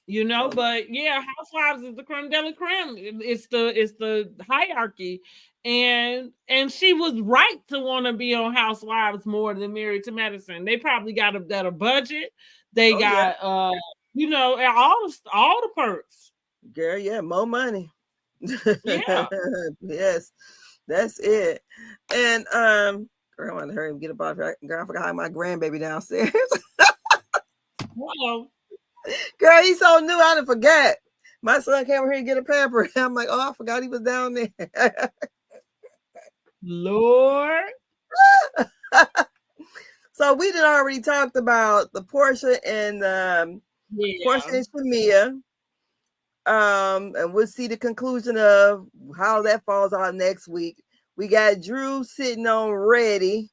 You know,
So,
but yeah, Housewives is the creme de la creme. It's the hierarchy, and she was right to want to be on Housewives more than Married to Medicine. They probably got a better budget. They
oh yeah,
got all the perks.
girl, yeah, more money.
Yeah.
Yes, that's it. And girl, I want to hurry and get up off here. Girl, I forgot my grandbaby downstairs.
Well,
Girl, he's so new, I done forget. My son came over here and get a pamper. I'm like, oh, I forgot he was down there.
Lord.
So we did already talked about the Portia and Portia
Yeah.
and Shamia. And we'll see the conclusion of how that falls out next week. We got Drew sitting on ready.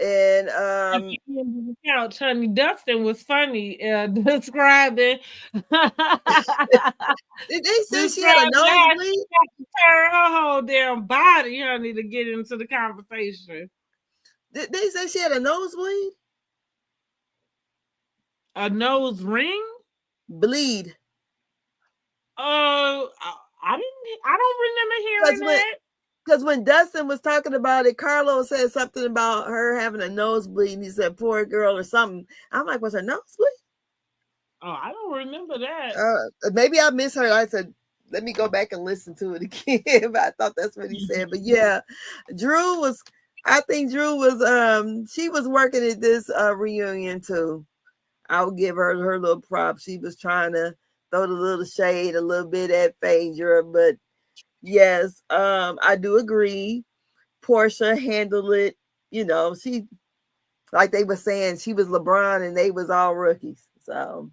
And
the couch, honey. Dustin was funny describing
did they say she had a
describing how she
nosebleed?
got to turn her whole damn body, honey, to get into the conversation.
Did they say she had a nosebleed?
A nose ring?
Bleed.
I don't remember hearing that.
Because when Dustin was talking about it, Carlos said something about her having a nosebleed. And he said, poor girl or something. I'm like, was her nosebleed?
Oh, I don't remember that.
Maybe I misheard. I said, let me go back and listen to it again. But I thought that's what he said. But yeah, I think Drew was, she was working at this reunion too. I would give her little props. She was trying to throw the little shade a little bit at Phaedra, but yes, I do agree. Portia handled it, she, like they were saying, she was LeBron and they was all rookies. So,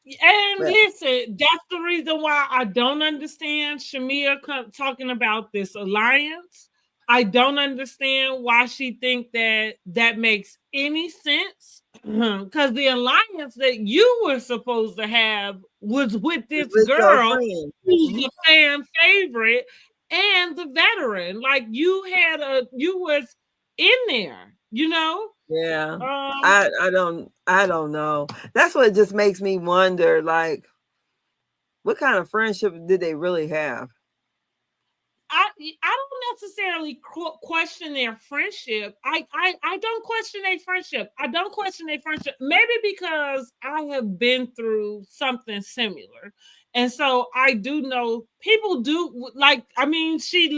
And
but
listen, that's the reason why I don't understand Shamia talking about this alliance. I don't understand why she think that makes any sense. Because the alliance that you were supposed to have was with this
with your
girl
friend.
who's the fan favorite and the veteran. Like you was in there,
Yeah. I don't know. That's what just makes me wonder, like, what kind of friendship did they really have?
I don't necessarily question their friendship. I don't question their friendship. I don't question their friendship. Maybe because I have been through something similar. And so I do know people do like, I mean, she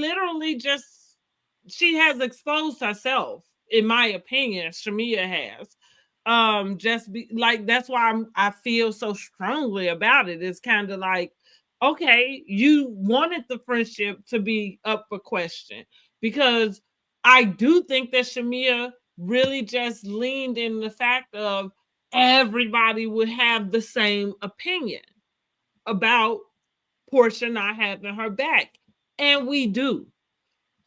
has exposed herself, in my opinion. Shamia has. That's why I feel so strongly about it. It's kind of like, okay, you wanted the friendship to be up for question, because I do think that Shamia really just leaned in the fact of everybody would have the same opinion about Portia not having her back. And we do.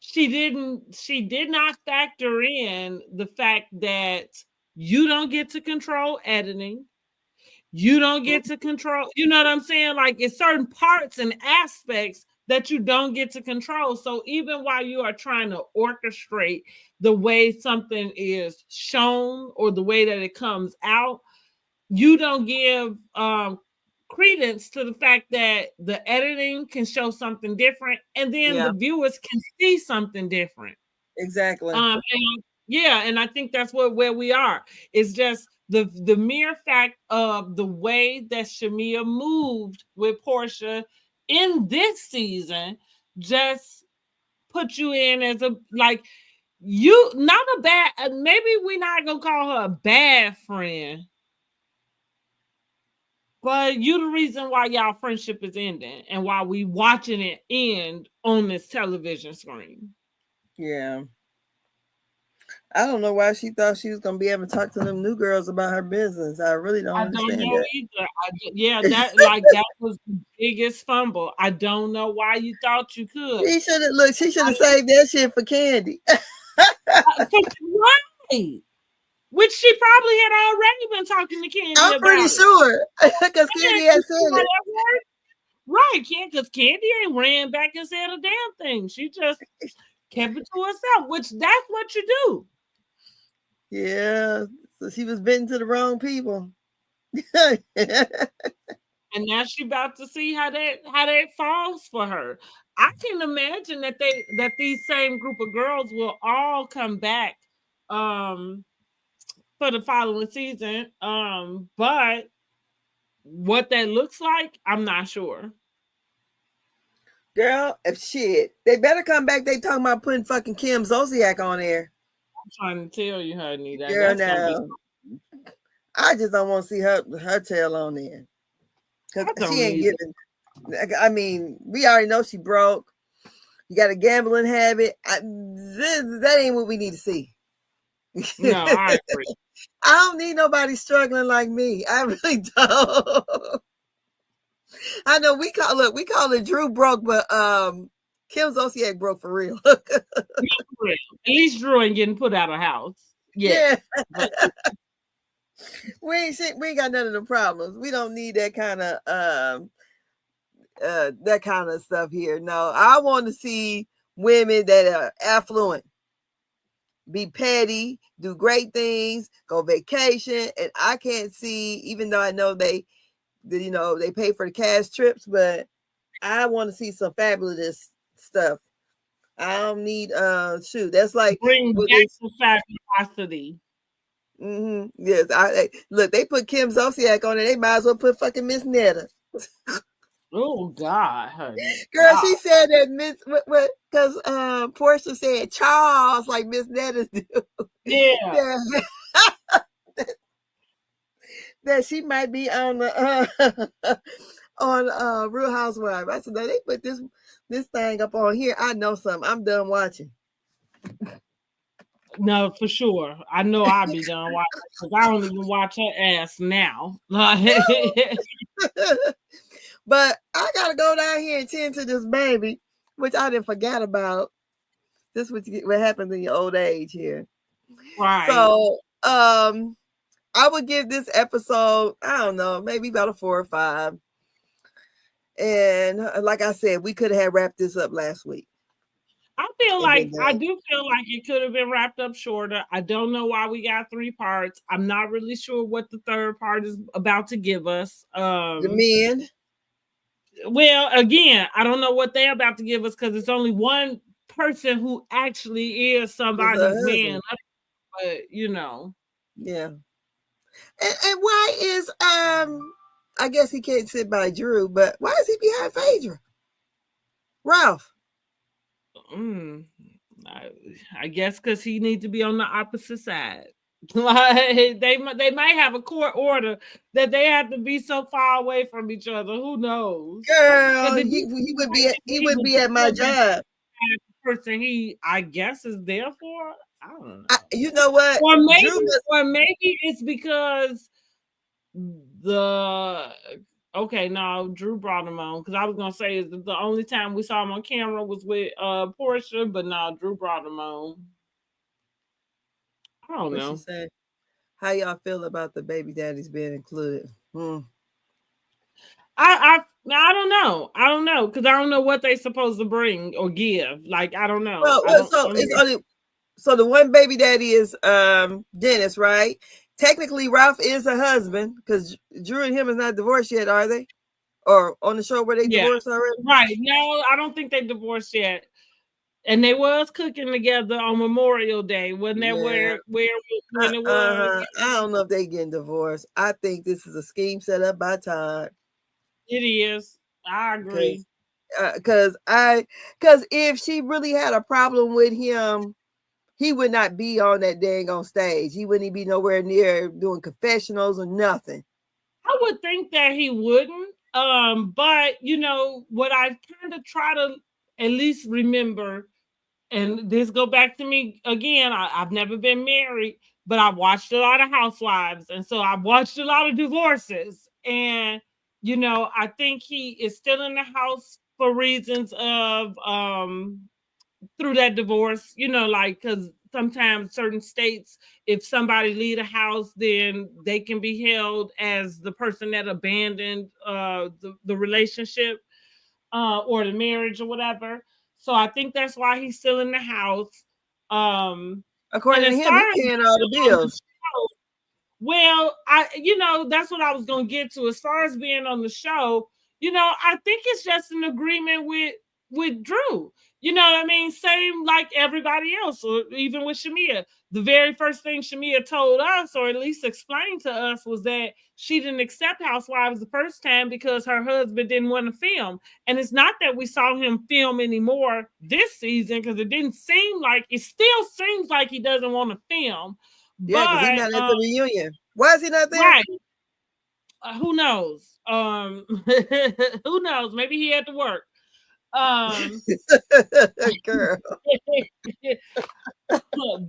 She did not factor in the fact that you don't get to control editing. You don't get to control, you know what I'm saying? Like, it's certain parts and aspects that you don't get to control. So even while you are trying to orchestrate the way something is shown or the way that it comes out, you don't give credence to the fact that the editing can show something different, and then the viewers can see something different.
Exactly.
And and I think that's where we are. It's just the mere fact of the way that Shamea moved with Portia in this season just put you in as a like you not a bad. Maybe we're not gonna call her a bad friend, but you the reason why y'all friendship is ending and why we watching it end on this television screen.
Yeah. I don't know why she thought she was gonna be able to talk to them new girls about her business. I really don't understand
know
that.
Either. That was the biggest fumble. I don't know why you thought you could.
She should have She should have saved that shit for Candy.
Right. Which she probably had already been talking to Candy
I'm
about.
pretty sure because Candy had said it.
Right, because Candy ain't ran back and said a damn thing. She just kept it to herself, which that's what you do.
Yeah, so she was bitten to the wrong people.
And now she about to see how that falls for her. I can imagine that these same group of girls will all come back for the following season. But what that looks like, I'm not sure.
Girl, if shit, they better come back. They talking about putting fucking Kim Zolciak on there.
I'm trying to tell you, honey.
Girl, now I just don't want to see her tail on there because she ain't giving. I mean, we already know she broke. You got a gambling habit. That ain't what we need to see.
No, I agree.
I don't need nobody struggling like me. I really don't. I know we call it Drew broke, but Kim Zolciak broke for real.
At least Drew ain't getting put out of house. Yeah.
We ain't got none of the problems. We don't need that kind of stuff here. No, I want to see women that are affluent, be petty, do great things, go vacation. And I can't see, even though I know they pay for the cash trips, but I want to see some fabulous stuff. I don't need that's like
bring back the fabulosity.
Yes, look, they put Kim Zolciak on it. They might as well put fucking Miss Netta.
Oh God, honey.
Girl, she said that because Portia said Charles like Miss Netta do.
Yeah.
That she might be on the on Real Housewives. I said, no, they put this thing up on here. I know something. I'm done watching.
No, for sure. I know I'll be done watching because I don't even watch her ass now.
But I gotta go down here and tend to this baby, which I didn't forget about. This is what happens in your old age here.
Right.
So I would give this episode, I don't know, maybe about a 4 or 5. And like I said, we could have wrapped this up last week.
I do feel like it could have been wrapped up shorter. I don't know why we got 3 parts. I'm not really sure what the third part is about to give us.
The men.
Well, again, I don't know what they're about to give us because it's only one person who actually is somebody's man. But
Yeah. And why is I guess he can't sit by Drew, but why is he behind Phaedra? Ralph.
I guess because he needs to be on the opposite side. Like they might have a court order that they have to be so far away from each other. Who knows?
Girl, he would be at my job.
The person he, I guess, is there for. I don't know.
You know what?
Or maybe it's because Drew brought him on because I was gonna say is the only time we saw him on camera was with Portia, but no, Drew brought him on. I don't know.
She said, how y'all feel about the baby daddies being included?
I don't know. I don't know because I don't know what they're supposed to bring or give. Like I don't know.
So the one baby daddy is Dennis, right? Technically, Ralph is her husband because Drew and him is not divorced yet, are they? or on the show where they
Yeah.
divorced already?
Right. No, I don't think they divorced yet. And they was cooking together on Memorial Day. Wasn't that
Yeah.
when it was?
I don't know if they getting divorced. I think this is a scheme set up by Todd.
It is. I agree.
Because if she really had a problem with him, he would not be on that dang on stage. He wouldn't be nowhere near doing confessionals or nothing.
I would think that he wouldn't. But you know what I kind of try to at least remember, and this go back to me again. I've never been married, but I watched a lot of housewives, and so I watched a lot of divorces. And you know, I think he is still in the house for reasons of through that divorce, you know, like because sometimes certain states, if somebody leave a house, then they can be held as the person that abandoned the relationship or the marriage or whatever. So I think that's why he's still in the house. And
According to
as
him,
far
he's
as
paying all the bills.
well, that's what I was gonna get to. As far as being on the show, I think it's just an agreement with Drew. You know what I mean? Same like everybody else, or even with Shamia. The very first thing Shamia told us, or at least explained to us, was that she didn't accept Housewives the first time because her husband didn't want to film. And it's not that we saw him film anymore this season, because it still seems like he doesn't want to film.
Yeah, because he's not at the reunion. Why is he not there?
Right. Who knows? Who knows? Maybe he had to work.
Girl.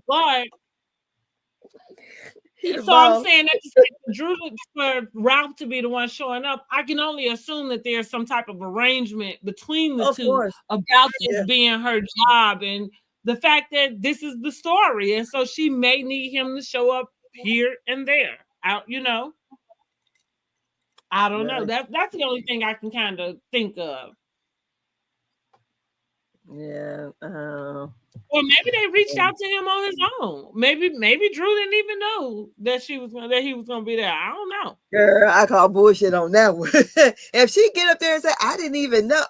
But so I'm saying that to say Drew, for Ralph to be the one showing up, I can only assume that there's some type of arrangement between the two about this being her job and the fact that this is the story. And so she may need him to show up here and there. I don't know. That's the only thing I can kind of think of.
Yeah.
Or maybe they reached out to him on his own. Maybe Drew didn't even know that he was gonna be there. I don't know.
Girl, I call bullshit on that one. If she get up there and say, I didn't even know.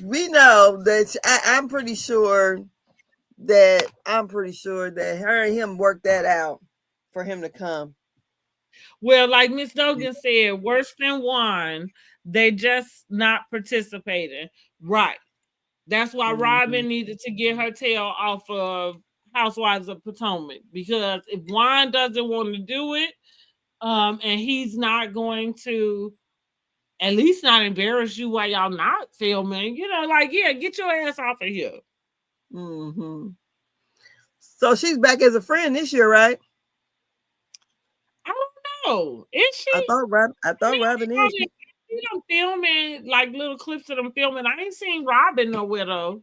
We know that I'm pretty sure that her and him worked that out for him to come.
Well, like Miss Dogan said, worse than one, they just not participating. Right. That's why Robin needed to get her tail off of Housewives of Potomac, because if Juan doesn't want to do it, and he's not going to at least not embarrass you while y'all not filming, get your ass off of here.
Mm-hmm. So she's back as a friend this year, right?
I don't know. Is she?
I thought Robin is.
See them filming like little clips of them filming. I ain't seen Robin nowhere though.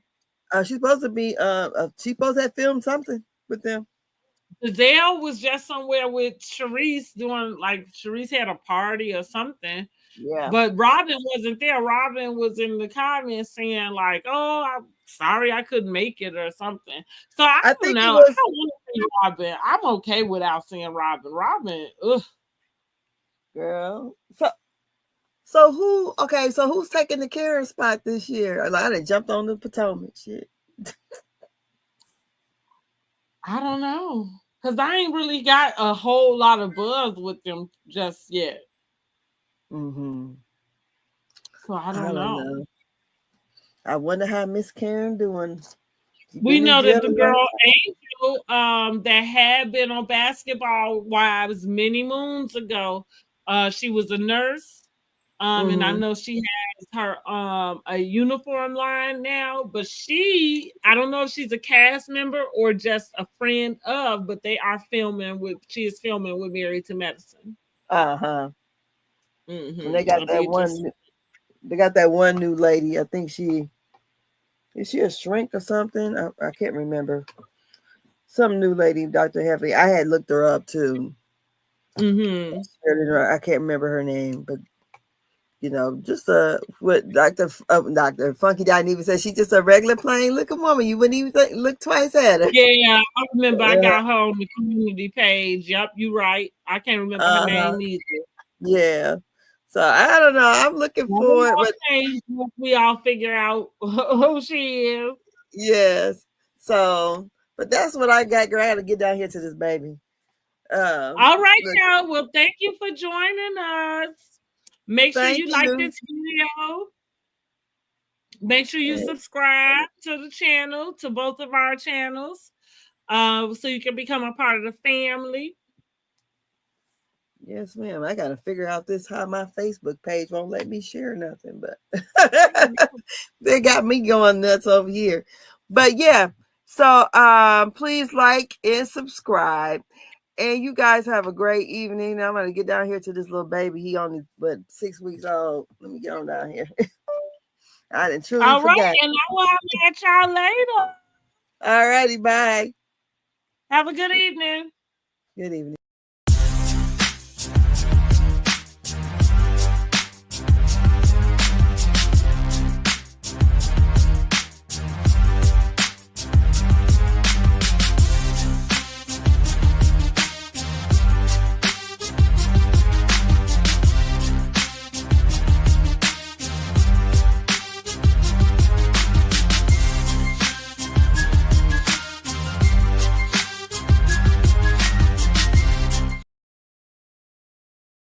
She's supposed to be. She's supposed to have filmed something with them.
Giselle was just somewhere with Sharice doing Sharice had a party or something.
Yeah.
But Robin wasn't there. Robin was in the comments saying like, "Oh, I'm sorry I couldn't make it" or something. So I don't know. I don't want to see Robin. I'm okay without seeing Robin. Robin, ugh.
Girl. So who's taking the Karen spot this year? I done jumped on the Potomac shit.
I don't know. Because I ain't really got a whole lot of buzz with them just yet.
Mm-hmm.
So I don't know.
I wonder how Miss Karen doing.
We know that the girl Angel that had been on Basketball Wives many moons ago, she was a nurse. And I know she has her a uniform line now, but I don't know if she's a cast member or just a friend of, but she is filming with Married to Medicine.
Uh-huh. Mm-hmm. And they got that one new lady. I think is she a shrink or something? I can't remember. Some new lady, Dr. Heffley. I had looked her up too.
Mm-hmm.
I can't remember her name, but just what Dr. Funky didn't even say she's just a regular plain looking woman. You wouldn't even look twice at her.
Yeah, I remember I got her on the community page. Yep, you're right. I can't remember her name either.
Yeah. So I don't know. I'm looking forward, but
we all figure out who she is.
yes. So, but that's what I got. Girl, I got to get down here to this baby.
All right,
Look,
y'all. Well, thank you for joining us. Make sure
thank
you like
you.
this video. Make sure you subscribe to the channel, to both of our channels, so you can become a part of the family.
Yes, ma'am. I got to figure out this how my Facebook page won't let me share nothing, but they got me going nuts over here. But yeah, so please like and subscribe. And you guys have a great evening. I'm gonna get down here to this little baby. He only but 6 weeks old. Let me get on down here. I didn't truly
All right,
forgot.
and I will catch y'all later.
All righty, bye.
Have a good evening.
Good evening.